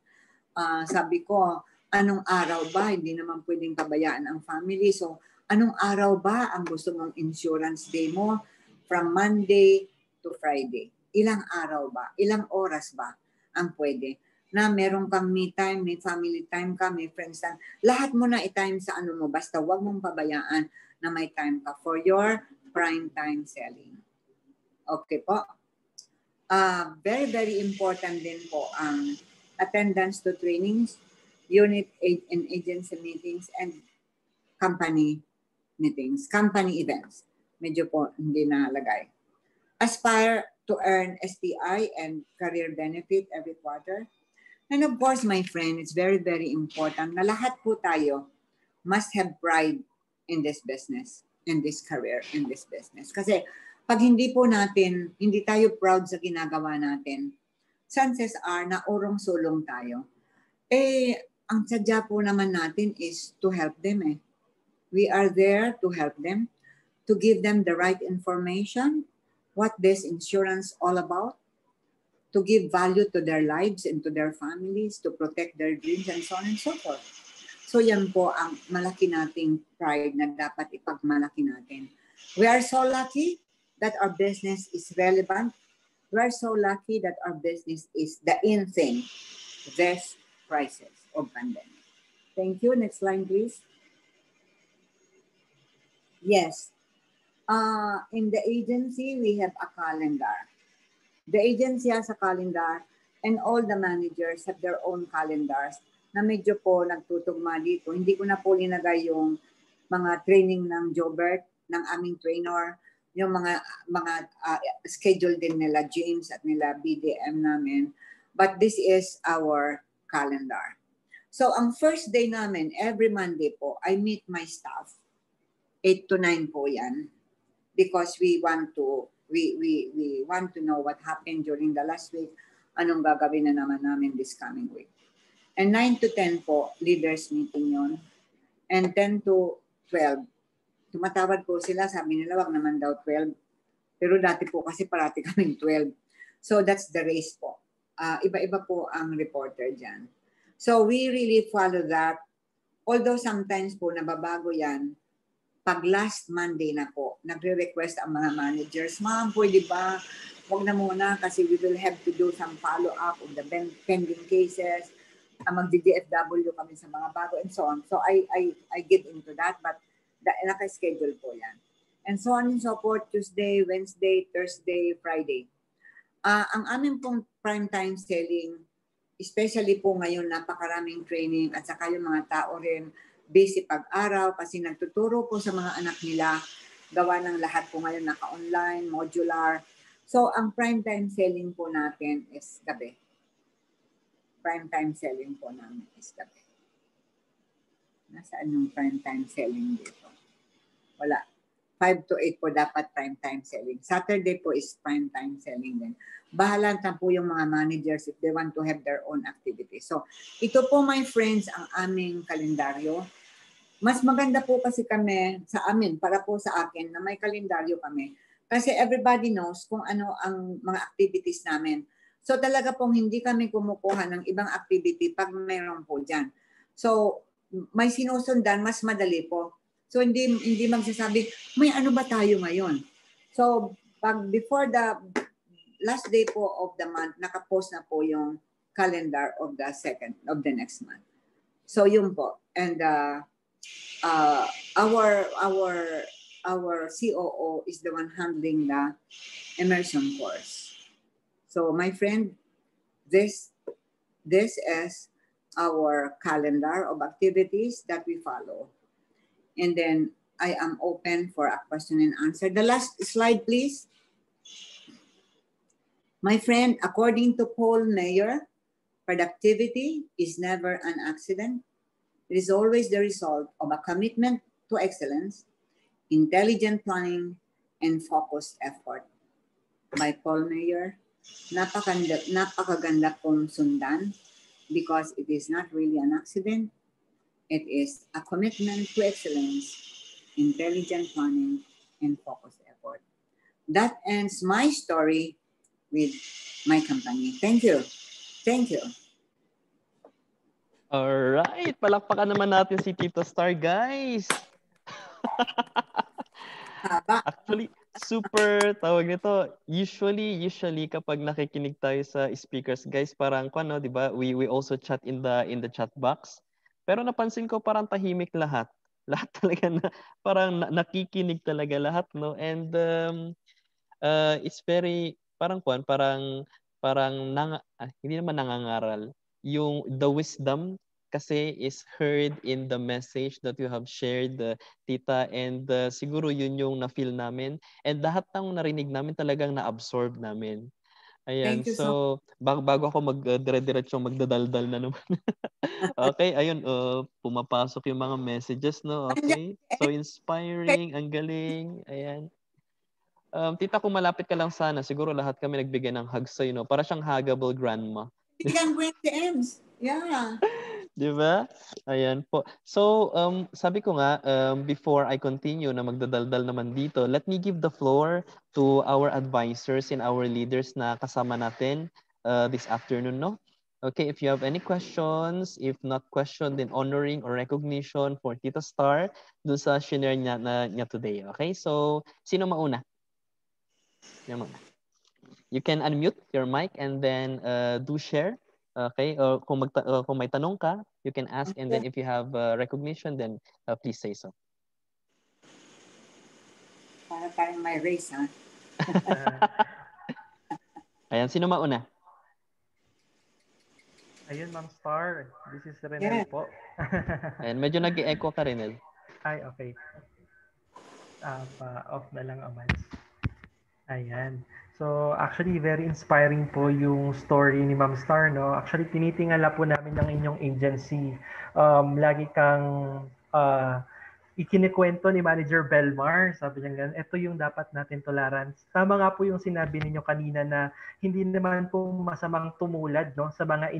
Sabi ko, anong araw ba? Hindi naman pwedeng pabayaan ang family. So, anong araw ba ang gusto mong insurance day mo? From Monday to Friday. Ilang araw ba? Ilang oras ba ang pwede? Na meron kang me time, may family time ka, may friends time. Lahat mo na i-time sa ano mo. Basta wag mong pabayaan na may time ka for your prime time selling. Okay po. Very, very important din po ang attendance to trainings, unit and agency meetings, and company meetings, company events. Medyo po hindi nalagay. Aspire to earn STI and career benefit every quarter. And of course, my friend, it's very, very important na lahat po tayo must have pride in this business, in this career, in this business. Kasi pag hindi po natin, hindi tayo proud sa ginagawa natin, chances are na urong-sulong tayo. Ang sadya po naman natin is to help them eh. We are there to help them, to give them the right information, what this insurance all about, to give value to their lives and to their families, to protect their dreams and so on and so forth. So yan po ang malaki nating pride na dapat ipagmalaki natin. We are so lucky that our business is relevant. We are so lucky that our business is the in thing, this crisis of pandemic. Thank you. Next line, please. Yes. In the agency, we have a calendar. The agency has a calendar and all the managers have their own calendars na medyo po nagtutugma dito. Hindi ko na po linagay yung mga training ng Jobert, ng aming trainer, yung mga schedule din nila James at nila BDM namin. But this is our calendar. So ang first day namin, every Monday po, I meet my staff. 8 to 9 po yan. Because we want to know what happened during the last week, anong gagawin na naman namin this coming week. And 9 to 10 po, leaders meeting yon. And 10 to 12, tumatawad po sila, sabi nila wag naman daw 12. Pero dati po kasi parati kaming 12. So that's the race po. Iba-iba po ang reporter dyan. So we really follow that. Although sometimes po nababago yan, pag last Monday na po, nagre-request ang mga managers, ma'am, pwede ba? Wag na muna kasi we will have to do some follow-up of the pending cases. Mag-DFW kami sa mga bago and so on. So I get into that, but naka-schedule po yan. And so on and so forth, Tuesday, Wednesday, Thursday, Friday. Ang aming pong prime time selling, especially po ngayon napakaraming training at saka yung mga tao rin busy pag-araw kasi nagtuturo po sa mga anak nila. Gawa ng lahat po ngayon naka-online, modular. So ang prime time selling po natin is gabi. Prime time selling po namin is gabi. Nasaan yung prime time selling dito? Wala. 5 to 8 po dapat prime time selling. Saturday po is prime time selling din. Bahala na po yung mga managers if they want to have their own activity. So, ito po my friends ang aming kalendaryo. Mas maganda po kasi kami sa amin, para po sa akin, na may kalendaryo kami. Kasi everybody knows kung ano ang mga activities namin. So talaga pong hindi kami kumukuha ng ibang activity pag mayroon po dyan. So may sinusundan, mas madali po. So hindi magsasabi, may ano ba tayo ngayon? So pag before the last day po of the month, nakapost na po yung calendar of the next month. So yun po. And our COO is the one handling the immersion course. So my friend, this is our calendar of activities that we follow. And then I am open for a question and answer. The last slide, please. My friend, according to Paul Mayer, productivity is never an accident. It is always the result of a commitment to excellence, intelligent planning, and focused effort. By Paul Mayer. Napakaganda pong sundan because it is not really an accident. It is a commitment to excellence, intelligent planning, and focused effort. That ends my story with my company. Thank you. Thank you. Alright, palakpakan naman natin si Tito Star, guys. Actually, super tawag nito. Usually kapag nakikinig tayo sa speakers, guys, parang ano, 'di ba? We also chat in the chat box. Pero napansin ko parang tahimik lahat. Lahat talaga na parang nakikinig talaga lahat, no? And it's very parang hindi naman nangangaral. Yung the wisdom kasi is heard in the message that you have shared, Tita, and siguro yun yung na-feel namin. And lahat ng narinig namin talagang na-absorb namin. Ayan, Thank you so bago ako dire-diretso magdadaldal na naman. Okay, ayun, pumapasok yung mga messages, no? Okay, so inspiring, ang galing, ayan. Tita, kung malapit ka lang sana, siguro lahat kami nagbigay ng hug sa'yo, no? Para siyang huggable grandma. Bigyan ko yung TMs. Yeah. Di ba? Ayan po. So, sabi ko nga, before I continue na magdadaldal naman dito, let me give the floor to our advisors and our leaders na kasama natin this afternoon, no? Okay, if you have any questions, if not question, then honoring or recognition for Tita Star dun sa shinare niya today. Okay, so sino mauna? You can unmute your mic and then do share. Okay, kung may tanong ka, you can ask, and then if you have recognition, then please say so. Para tayong may race, ha? Ayan, sino mauna? Ayun, Ma'am Star. This is Renel po. Ayan, medyo nag-echo ka, Renel. Ay, okay. Off na lang, Amans. Ayan. So, actually, very inspiring po yung story ni Ma'am Star, no? Actually, tinitingala po namin ng inyong agency. Lagi kang ikinikwento ni Manager Belmar. Sabi niya ganun, ito yung dapat natin tolerance. Tama nga po yung sinabi ninyo kanina na hindi naman po masamang tumulad, no, sa mga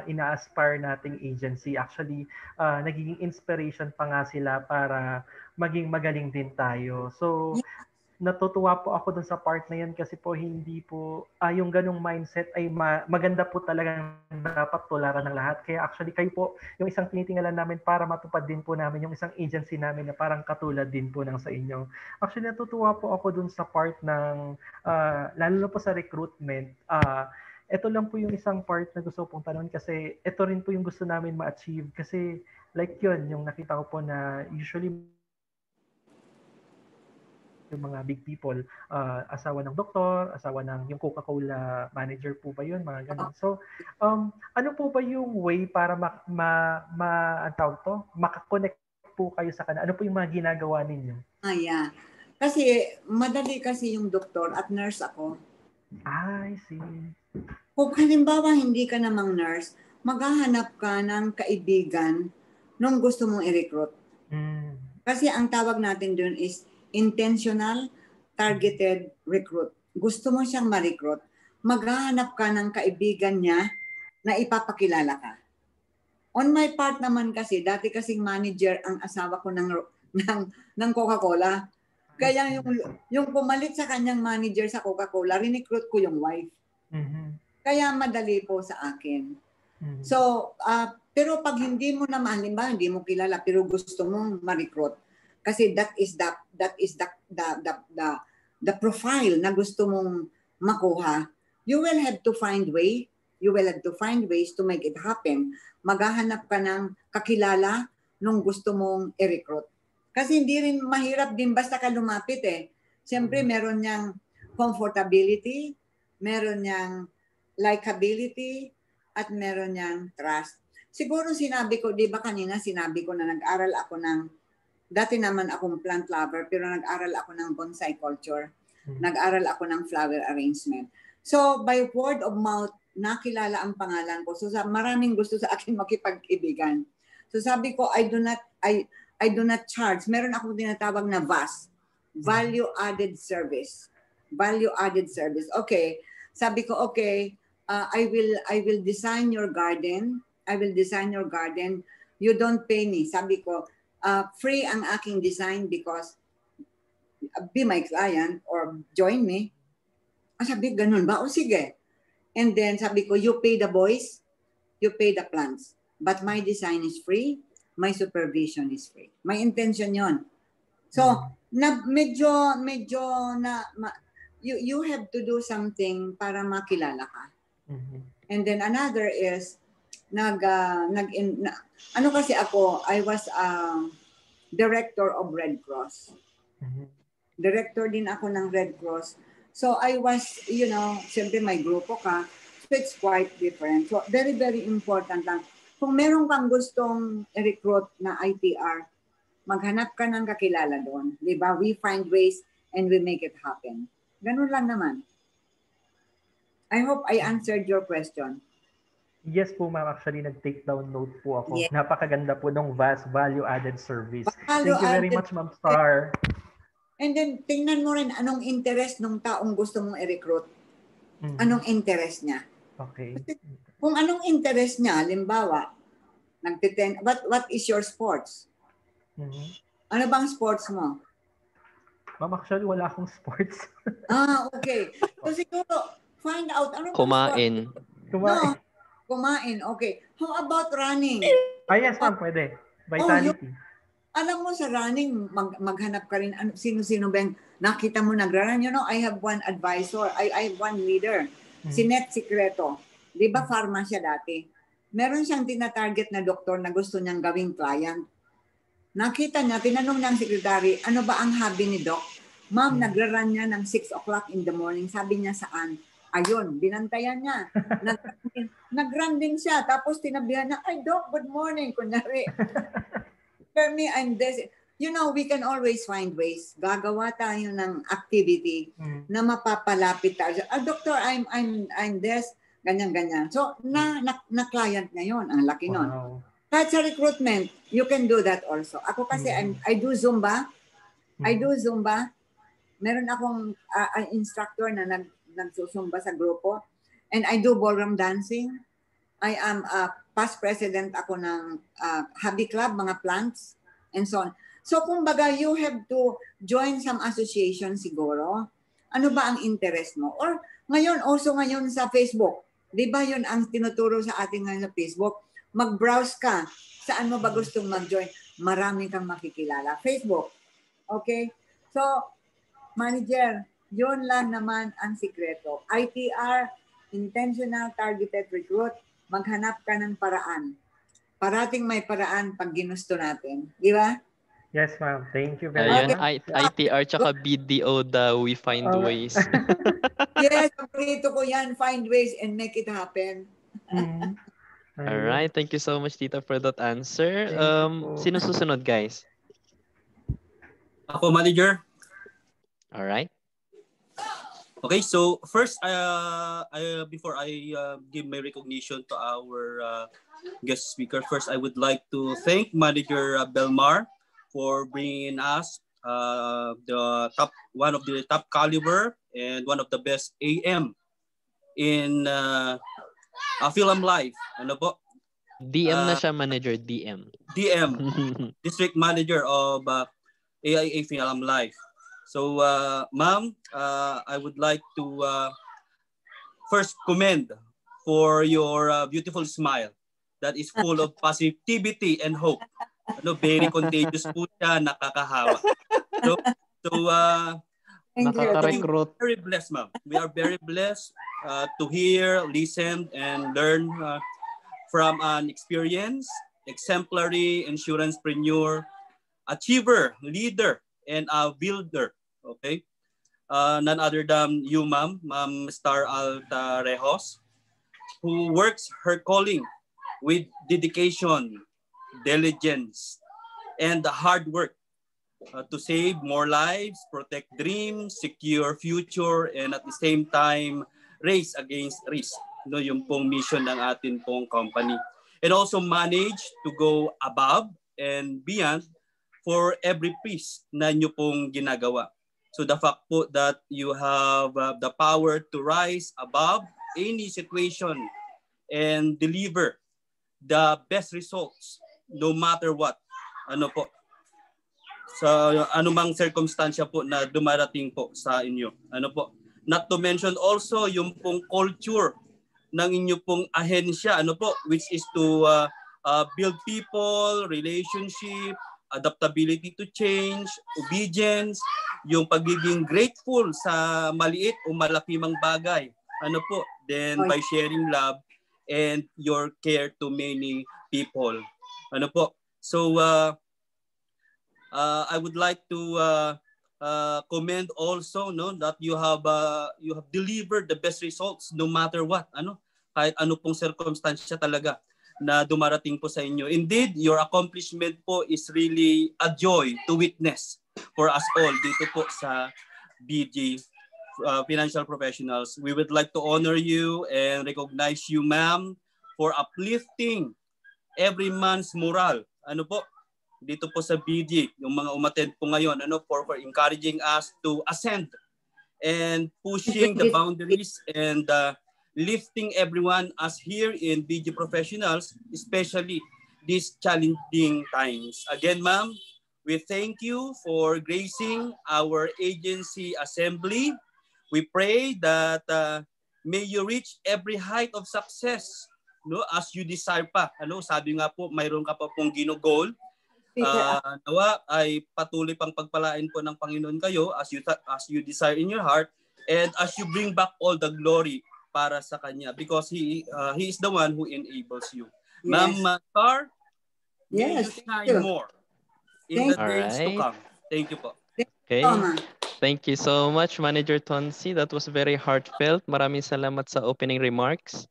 ina-aspire nating agency. Actually, nagiging inspiration pa nga sila para maging magaling din tayo. So, natutuwa po ako dun sa part na yan kasi po hindi po yung ganung mindset ay maganda po talagang dapat tularan ng lahat. Kaya actually kayo po yung isang tinitingala namin para matupad din po namin yung isang agency namin na parang katulad din po ng sa inyo. Actually natutuwa po ako dun sa part ng lalo na po sa recruitment. Ito lang po yung isang part na gusto pong tanong kasi ito rin po yung gusto namin ma-achieve kasi like yun yung nakita ko po na usually yung mga big people, asawa ng doktor, asawa ng yung Coca-Cola manager po ba yun, mga ganun. So, ano po ba yung way para makakonect po kayo sa kanila? Ano po yung mga ginagawa ninyo? Yeah. Kasi madali kasi yung doktor at nurse ako. I see. Kung halimbawa hindi ka namang nurse, maghahanap ka ng kaibigan nung gusto mong i-recruit. Kasi ang tawag natin doon is intentional, targeted recruit. Gusto mo siyang ma-recruit, maghahanap ka ng kaibigan niya na ipapakilala ka. On my part naman kasi, dati kasing manager ang asawa ko ng Coca-Cola. Kaya yung pumalit sa kanyang manager sa Coca-Cola, recruit ko yung wife. Kaya madali po sa akin. So, pero pag hindi mo naman, hindi mo kilala, pero gusto mong ma-recruit, kasi that is the profile na gusto mong makuha, you will have to find ways to make it happen. Maghahanap ka ng kakilala nung gusto mong i-recruit. Kasi hindi rin mahirap din basta ka lumapit eh. Siyempre, meron niyang comfortability, meron niyang likability, at meron niyang trust. Siguro sinabi ko, di ba kanina sinabi ko na nag-aral ako dati naman akong plant lover, pero nag-aral ako ng bonsai culture. Nag-aral ako ng flower arrangement. So, by word of mouth, nakilala ang pangalan ko. So, maraming gusto sa akin makipag-ibigan. So, sabi ko, I do not charge. Meron akong tinatawag na VAS, Value Added Service. Value Added Service. Okay. Sabi ko, okay, I will design your garden. You don't pay me. Sabi ko, free ang aking design because be my client or join me. Sabi, ganun ba? O sige. And then sabi ko, you pay the boys, you pay the plants. But my design is free, my supervision is free. My intention yon. So, you have to do something para makilala ka. And then another is, ano kasi ako, I was director of Red Cross. Director din ako ng Red Cross. So I was, siyempre may grupo ka, so it's quite different. So very, very important lang. Kung meron kang gustong recruit na ITR, maghanap ka ng kakilala doon. Diba? We find ways and we make it happen. Ganun lang naman. I hope I answered your question. Yes po, ma'am. Actually, nag-take down note po ako. Yeah. Napakaganda po ng VAS, Value Added Service. Thank you very much, Ma'am Star. And then, tingnan mo rin anong interest ng taong gusto mong i-recruit. Anong interest niya. Okay. Kung anong interest niya, halimbawa, what is your sports? Ano bang sports mo? Ma'am, actually, wala akong sports. Okay. So siguro, find out ano bang Kumain. No, kumain. Okay. How about running? Yes, ma'am, pwede. Vitality. Alam mo sa running, maghanap ka rin, sino-sino ba yung nakita mo nagra-run? I have one advisor, I have one leader, si Net Secreto. Di ba pharma siya dati? Meron siyang tinatarget na doktor na gusto niyang gawing client. Nakita niya, tinanong ng secretary, ano ba ang hobby ni Doc? Ma'am, nagra-run niya ng 6 o'clock in the morning. Sabi niya saan? Ayun, binantayan niya. Nag-run din siya. Tapos tinabihan niya, ay Doc, good morning. Kunyari. For me, I'm this. We can always find ways. Gagawa tayo ng activity na mapapalapit tayo. Doctor, I'm this. Ganyan-ganyan. So, na-client ngayon. Ang laki nun. Wow. Kahit sa recruitment, you can do that also. Ako kasi, I do Zumba. Meron akong instructor na nagsusumba sa grupo. And I do ballroom dancing. I am past president ako ng hobby club, mga plants, and so on. So, kumbaga, you have to join some association siguro. Ano ba ang interest mo? Or ngayon, also ngayon sa Facebook. Di ba yun ang tinuturo sa atin ngayon sa Facebook? Mag-browse ka. Saan mo ba gustong mag-join? Marami kang makikilala. Facebook. Okay? So, manager, yun lang naman ang sikreto. ITR, Intentional Targeted Recruit, maghanap ka ng paraan. Parating may paraan pag ginusto natin. Di ba? Yes, ma'am. Thank you very much. ITR tsaka BDO daw, we find ways. Yes, paborito ko yan. Find ways and make it happen. Alright, thank you so much, Tita, for that answer. Sino susunod, guys? Ako, manager. Alright. Okay, so first, before I give my recognition to our guest speaker, first I would like to thank Manager Belmar for bringing us one of the top caliber and one of the best AM in film life. Ano po? DM na siya, manager, DM. DM, district manager of AIA Film Life. So, ma'am, I would like to first commend for your beautiful smile that is full of positivity and hope. Very contagious po siya, nakakahawa. So nakaka-recruit. Very blessed, ma'am. We are very blessed to hear, listen, and learn from an experienced, exemplary insurancepreneur, achiever, leader, and a builder. Okay? None other than you, ma'am, Ma'am Star Altarejos, who works her calling with dedication, diligence, and the hard work to save more lives, protect dreams, secure future, and at the same time, race against risk. Yung pong mission ng atin pong company. And also manage to go above and beyond for every piece na nyo pong ginagawa. So the fact po that you have the power to rise above any situation and deliver the best results no matter what. Ano po? Sa anumang circumstansya po na dumarating po sa inyo. Ano po? Not to mention also yung pong culture ng inyo pong ahensya, ano po, which is to build people, relationship, adaptability to change, obedience, yung pagiging grateful sa maliit o malaki mang bagay. Ano po? Then by sharing love and your care to many people. Ano po? So I would like to commend also that you have delivered the best results no matter what, kahit ano pong circumstansya talaga na dumarating po sa inyo. Indeed, your accomplishment po is really a joy to witness for us all dito po sa BG Financial Professionals. We would like to honor you and recognize you, ma'am, for uplifting every man's moral. Ano po? Dito po sa BG, yung mga umattend po ngayon, for encouraging us to ascend and pushing the boundaries and lifting everyone as here in BG Professionals, especially these challenging times. Again, ma'am, we thank you for gracing our agency assembly. We pray that may you reach every height of success, as you desire pa. Sabi nga po, mayroon ka pa pong ginugol. Nawa ay patuloy pang pagpalain po ng Panginoon kayo as you desire in your heart, and as you bring back all the glory para sa Kanya, because He is the one who enables you. Yes. Ma'am Star, may you shine more in the days to come. Thank you po. Okay. Thank you so much, Manager Tonsi. That was very heartfelt. Maraming salamat sa opening remarks.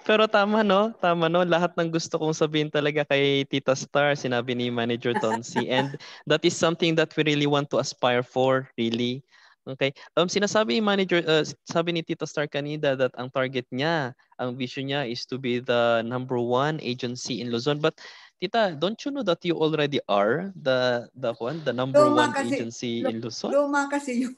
Pero tama no, lahat ng gusto kong sabihin talaga kay Tita Star, sinabi ni Manager Tonsi, and that is something that we really want to aspire for, really. Okay. Sinasabi ni Manager, sabi ni Tita Star kanina that ang target niya, ang vision niya is to be the #1 agency in Luzon. But Tita, don't you know that you already are the #1 agency in Luzon? Luma kasi yung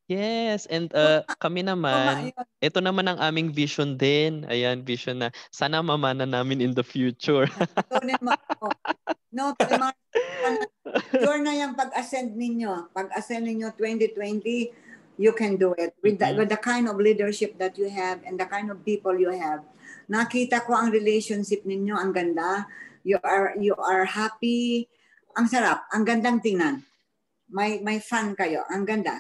Yes, and kami naman, ito naman ang aming vision din. Ayan, vision na sana mamana namin in the future. No, sure na yung pag-ascend ninyo. Pag-ascend ninyo 2020, you can do it. With the kind of leadership that you have and the kind of people you have. Nakita ko ang relationship ninyo, ang ganda. You are happy. Ang sarap, ang gandang tingnan. May fun kayo, ang ganda.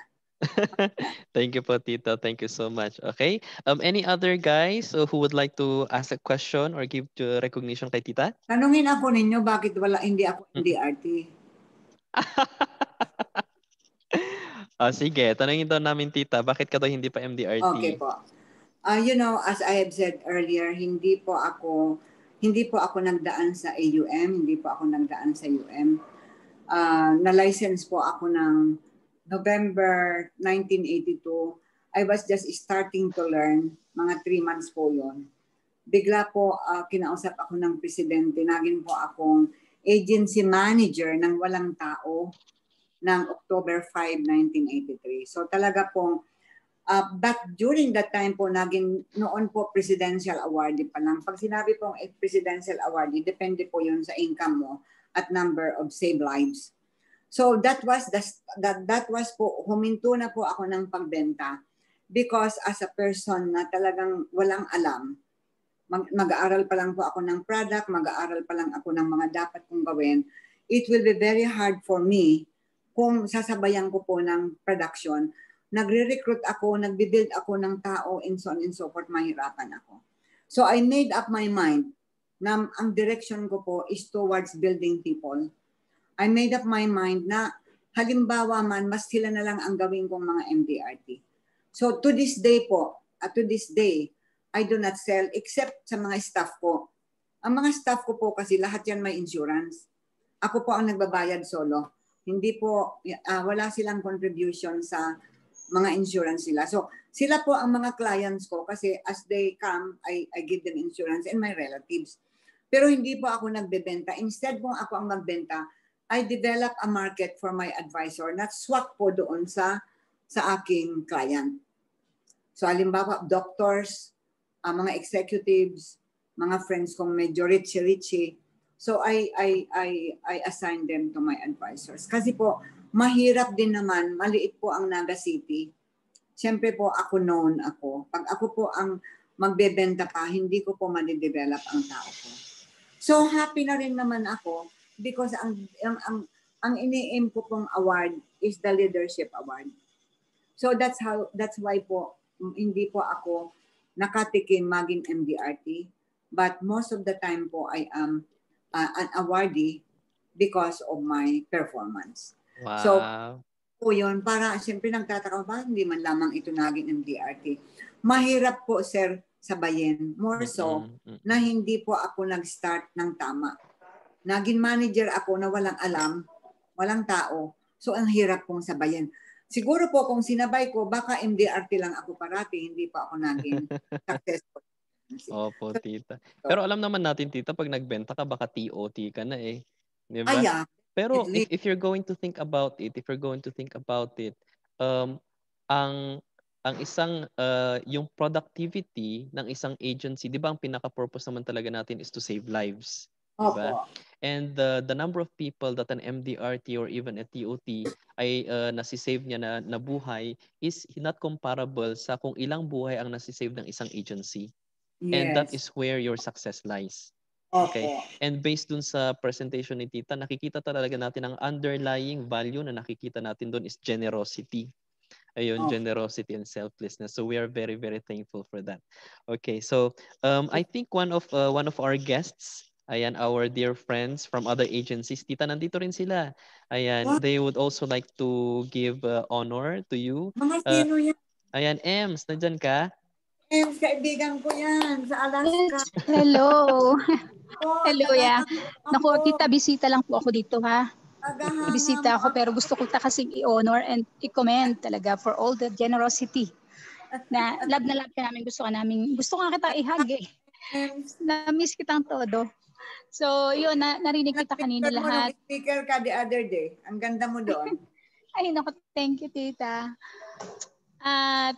Thank you po, Tito. Thank you so much. Okay. Any other guys who would like to ask a question or give recognition kay Tita? Tanungin ako ninyo bakit hindi ako MDRT. Sige, tanungin daw namin Tita, bakit ka daw hindi pa MDRT? Okay po. As I have said earlier, hindi po ako nagdaan sa AUM, hindi po ako nagdaan sa UM. Na-license po ako ng November 1982, I was just starting to learn, mga 3 months po yon. Bigla po kinausap ako ng presidente, naging po akong agency manager ng walang tao ng October 5, 1983. So talaga pong, but during that time po, noon po presidential awardee pa lang. Pag sinabi pong presidential awardee, depende po yun sa income mo at number of saved lives. So that was po, huminto na po ako ng pagbenta because as a person na talagang walang alam, mag-aaral pa lang po ako ng product, mag-aaral pa lang ako ng mga dapat kong gawin, it will be very hard for me kung sasabayan ko po ng production. Nagre-recruit ako, nagbe-build ako ng tao, and so on and so forth, mahirapan ako. So I made up my mind na ang direction ko po is towards building people. I made up my mind na halimbawa man, mas sila na lang ang gawin kong mga MDRT. So to this day po, I do not sell except sa mga staff ko. Ang mga staff ko po kasi lahat yan may insurance. Ako po ang nagbabayad solo. Hindi po, wala silang contribution sa mga insurance sila. So sila po ang mga clients ko kasi as they come, I give them insurance and my relatives. Pero hindi po ako nagbebenta. Instead po ako ang magbenta, I develop a market for my advisor na swak po doon sa aking client. So halimbawa, doctors, mga executives, mga friends kong medyo richy. So I assign them to my advisors. Kasi po, mahirap din naman, maliit po ang Naga City. Siyempre po, known ako. Pag ako po ang magbebenta pa, hindi ko po ma-develop ang tao ko. So happy na rin naman ako because ang ini-aim ko pong award is the leadership award. So that's why po, hindi po ako nakatikim maging MDRT, but most of the time po I am an awardee because of my performance. Wow. So po yun, para siyempre nagtataka ba, hindi man lamang ito naging MDRT. Mahirap po, sir, sabayin. More so, na hindi po ako nag-start ng tama. Naging manager ako na walang alam, walang tao. So ang hirap pong sabayin. Siguro po kung sinabay ko, baka MDRT lang ako parati, hindi pa ako naging successful. Opo, tita. Pero alam naman natin, tita, pag nagbenta ka, baka TOT ka na eh. Di ba? Yeah. Pero if you're going to think about it, ang isang, yung productivity ng isang agency, di ba ang pinaka-purpose naman talaga natin is to save lives. Diba? And the number of people that an MDRT or even a TOT ay nasisave niya na nabuhay is not comparable sa kung ilang buhay ang nasisave ng isang agency. Yes. And that is where your success lies. Okay? And based dun sa presentation ni Tita, nakikita talaga natin ang underlying value na nakikita natin dun is generosity. Ayun, generosity and selflessness. So we are very, very thankful for that. Okay, so I think one of our guests, ayan, our dear friends from other agencies, tita, nandito rin sila. Ayan, they would also like to give honor to you. Mga sino yan? Ayan, Ems, nandyan ka? Ems, kaibigan ko yan sa Alaska. Hello. Hello, yeah. Naku, tita, bisita lang po ako dito, ha? Bisita ako, pero gusto ko kasing i-honor and i-commend talaga for all the generosity. Na love ka namin, gusto ka kita i-hug eh. Na-miss kitang todo. So, yun, narinig kita kanina lahat. Speaker ka the other day. Ang ganda mo doon. Ay, naku, thank you, tita.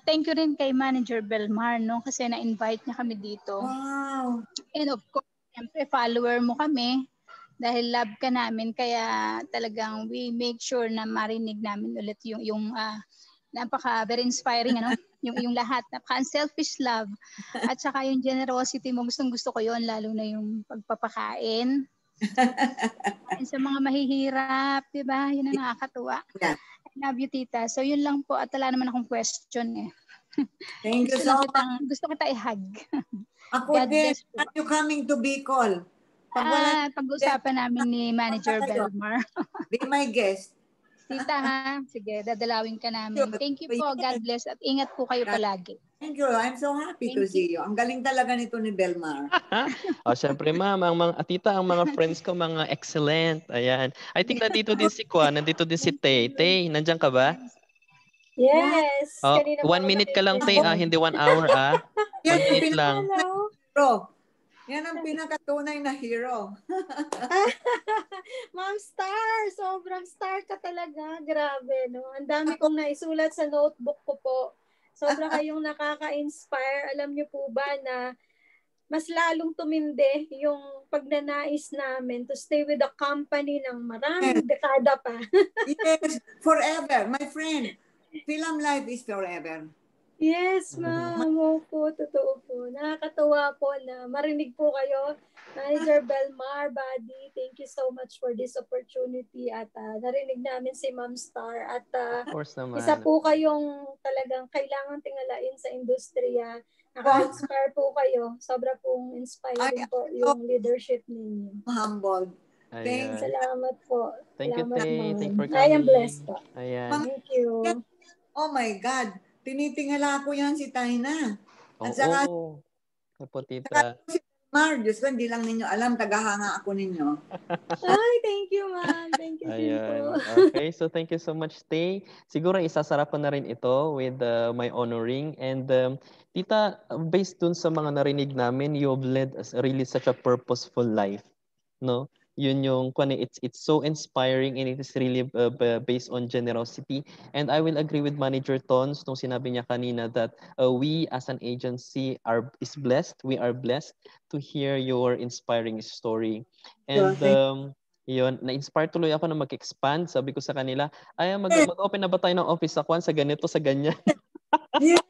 Thank you rin kay Manager Belmar, no? Kasi na-invite niya kami dito. Wow. And of course, siyempre, follower mo kami. Dahil love ka namin, kaya talagang we make sure na marinig namin ulit yung napaka very inspiring, ano? yung lahat, napaka-unselfish love. At saka yung generosity mo, gustong-gusto ko yon, lalo na yung pagpapakain. Sa mga mahihirap, di ba? Yun ang nakakatuwa. Yeah. I love you, tita. So yun lang po, at wala naman akong question eh. Thank you so much. Gusto kita i-hug. Ako din, are you coming to Bicol? Pag-usapan namin ni Manager Belmar. Be my guest. Tita, ha? Sige, dadalawin ka namin. Thank you po. God bless. At ingat po kayo palagi. Thank you. I'm so happy to see you. Ang galing talaga nito ni Belmar. Syempre, ma'am, tita, ang mga friends ko, mga excellent. Ayan. I think nandito din si Kwan, nandito din si Tay. Tay, nandiyan ka ba? Yes. 1 minute ka lang, Tay. Hindi 1 hour, 1 minute lang. Bro. Yan ang pinakatunay na hero. Ma'am Star, sobrang star ka talaga. Grabe, no? Ang dami kong naisulat sa notebook ko po. Sobra kayong nakaka-inspire. Alam niyo po ba na mas lalong tumindi yung pagnanais namin to stay with the company ng maraming dekada pa. Yes, forever, my friend. Film life is forever. Yes, ma'am. Opo, totoo po. Nakakatawa po na marinig po kayo. Manager Belmar, Buddy, thank you so much for this opportunity at narinig namin si Ma'am Star at Of course naman. isa po kayong talagang kailangan tingalain sa industriya. Naka-inspire po kayo. Sobra pong inspiring po yung leadership ninyo. Humble. Ayan. Salamat po. Thank you, Salamat, Tay. ma'am. Thank you for I am coming. blessed po. Ayan. Thank you. Oh my God. Tinitingala ko yan si Taina. At Oo. Opo, tita. si Mar, Diyos ko, hindi lang ninyo alam, tagahanga ako ninyo. Ay, thank you, ma'am. Thank you din po. Ayan. Okay, so thank you so much, Tay. Siguro isasarap ko na rin ito with my honoring. And tita, based dun sa mga narinig namin, you've led us really such a purposeful life. No? Yun yung it's so inspiring and it is really based on generosity. And I will agree with Manager Tons nung sinabi niya kanina that we as an agency is blessed. We are blessed to hear your inspiring story. And yun, na-inspire tuloy ako na mag-expand. Sabi ko sa kanila, ay mag-open na ba tayo ng office sa Kwan, sa ganito, sa ganyan? Yes.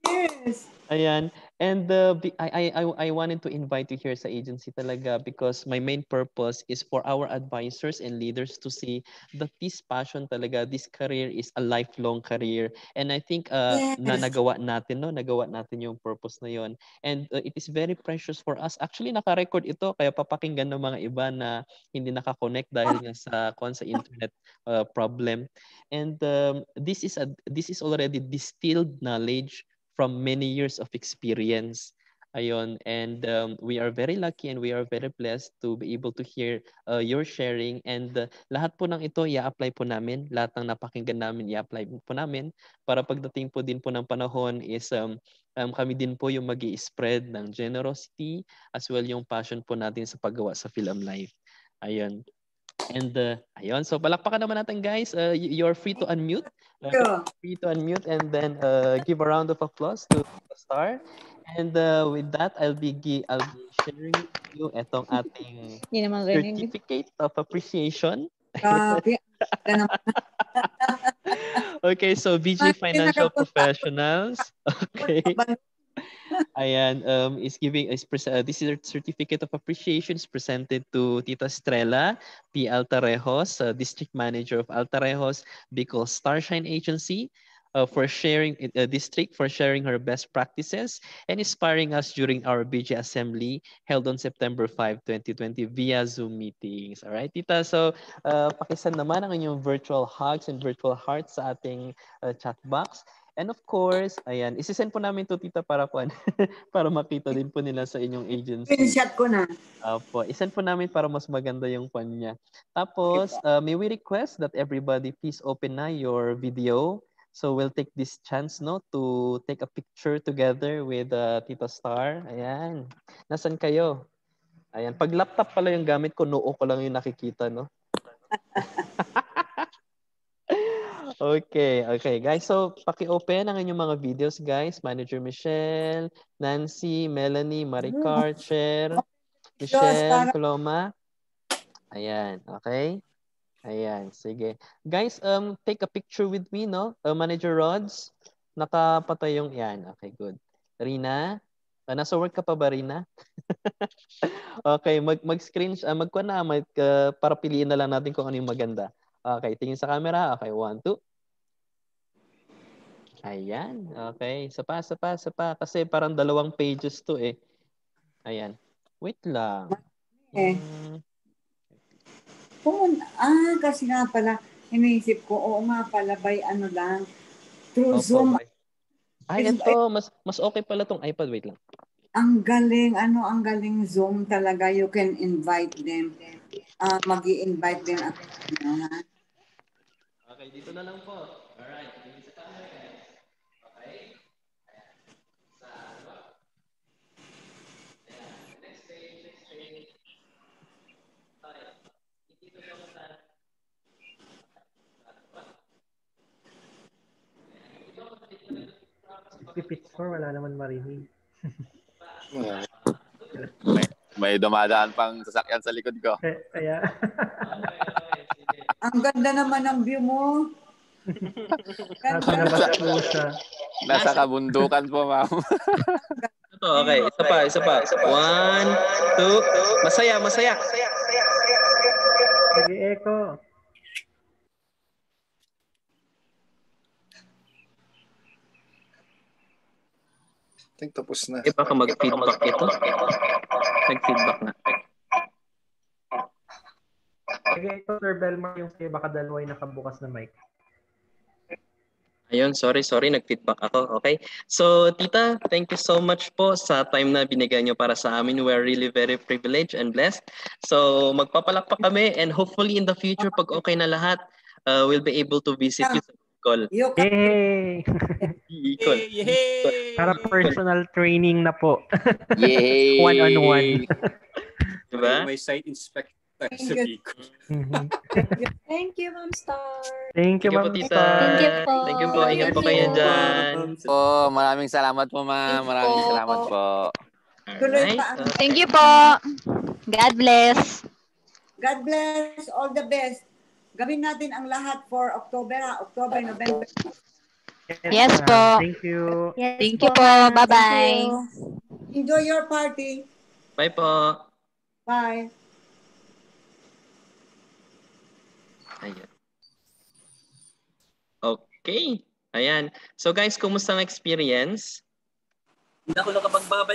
Yes. Ayan. And I wanted to invite you here sa agency talaga because my main purpose is for our advisors and leaders to see that this passion talaga, this career is a lifelong career. And I think na nagawa natin, no? Nagawa natin yung purpose na yon. And it is very precious for us. Actually, naka-record ito kaya papakinggan ng mga iba na hindi naka-connect dahil nga sa internet problem. And this is already distilled knowledge from many years of experience. Ayon, and we are very lucky and we are very blessed to be able to hear your sharing, and lahat po ng ito i-apply po namin, lahat ng napakinggan namin i-apply po namin para pagdating po din po ng panahon is kami din po yung magi-spread ng generosity as well yung passion po natin sa paggawa sa Film Life. Ayon. And ayun, so palakpakan naman natin guys. You're free to unmute. Free to unmute and then give a round of applause to Star. And with that, I'll be sharing with you etong ating certificate of appreciation. Okay, so BG Financial Professionals. Okay. Ayan, this is a certificate of appreciation is presented to Tita Estrella P. Altarejos, District Manager of Altarejos Bicol Starshine Agency, for sharing district for sharing her best practices and inspiring us during our BG Assembly held on September 5, 2020 via Zoom meetings. All right, Tita. So, pakisan naman ang inyong virtual hugs and virtual hearts sa ating chat box. And of course, ayan, isisend po namin to Tita para para makita din po nila sa inyong agency. Screenshot ko na. Opo, isend po namin para mas maganda yung niya. Tapos, may we request that everybody please open na your video. So we'll take this chance to take a picture together with Tita Star. Ayan. Nasaan kayo? Ayan, pag laptop pala yung gamit ko, noo ko lang yung nakikita, no? Okay, guys. So, paki-open ang inyong mga videos, guys. Manager Michelle, Nancy, Melanie, Maricar, Cher, Michelle, Coloma. Ayan, okay. Ayan, sige. Guys, take a picture with me, no? Manager Rods, nakapatay yung, yan. Okay, good. Rina, nasa work ka pa ba, Rina? Okay, magkuha na, para piliin na lang natin kung ano yung maganda. Okay, tingin sa camera. Okay, 1, 2. Ayan, okay. Sapa. Kasi parang 2 pages to eh. Ayan. Wait lang. Kasi nga pala, iniisip ko, oo nga pala, by ano lang, through Zoom. Ay, ito, mas okay pala tong iPad. Wait lang. Ang galing Zoom talaga. You can invite them. Mag-i-invite them ako. Okay, dito na lang po. Alright, tingin sa camera guys. Okay? magpipit score, wala naman marinig. May dumadaan pang sasakyan sa likod ko. Kaya, Ang ganda naman ng view mo. nasa labas po siya. Nasa kabundukan po, ma'am. Ito, okay. Isa pa. 1, 2. Masaya. Nag-echo. I think tapos na. Baka mag-feedback ito. Nag-feedback na. Nag-echo, Sir Belmar, yung sa'yo, baka dalawa yung nakabukas na mic. Ayun, sorry, nag-feedback ako. Okay. So, Tita, thank you so much po sa time na binigay niyo para sa amin. We're really very privileged and blessed. So, magpapalakpak kami and hopefully in the future, pag okay na lahat, we'll be able to visit you sa Bicol. Yay! Bicol. Yay! Para personal training na po. Yay! One-on-one. Diba? May site inspector sa Bicol. Thank you, Ma'am Star. Thank you, Thank you po, Ma'am Tita. Star. Thank you po. Thank you po. Ingat po kayo dyan. Maraming salamat po, ma'am. Maraming salamat po. Tuloy Alright. pa ang Thank you po. God bless. God bless, all the best. Gawin natin ang lahat for October, November. Yes ma'am. po. Thank you. Yes Thank you po. ma'am. Bye-bye. Thank you. Enjoy your party. Bye po. Bye. Ayan. Okay. Ayan. So guys, kumusta ang experience? Hindi ako nakapagbabay.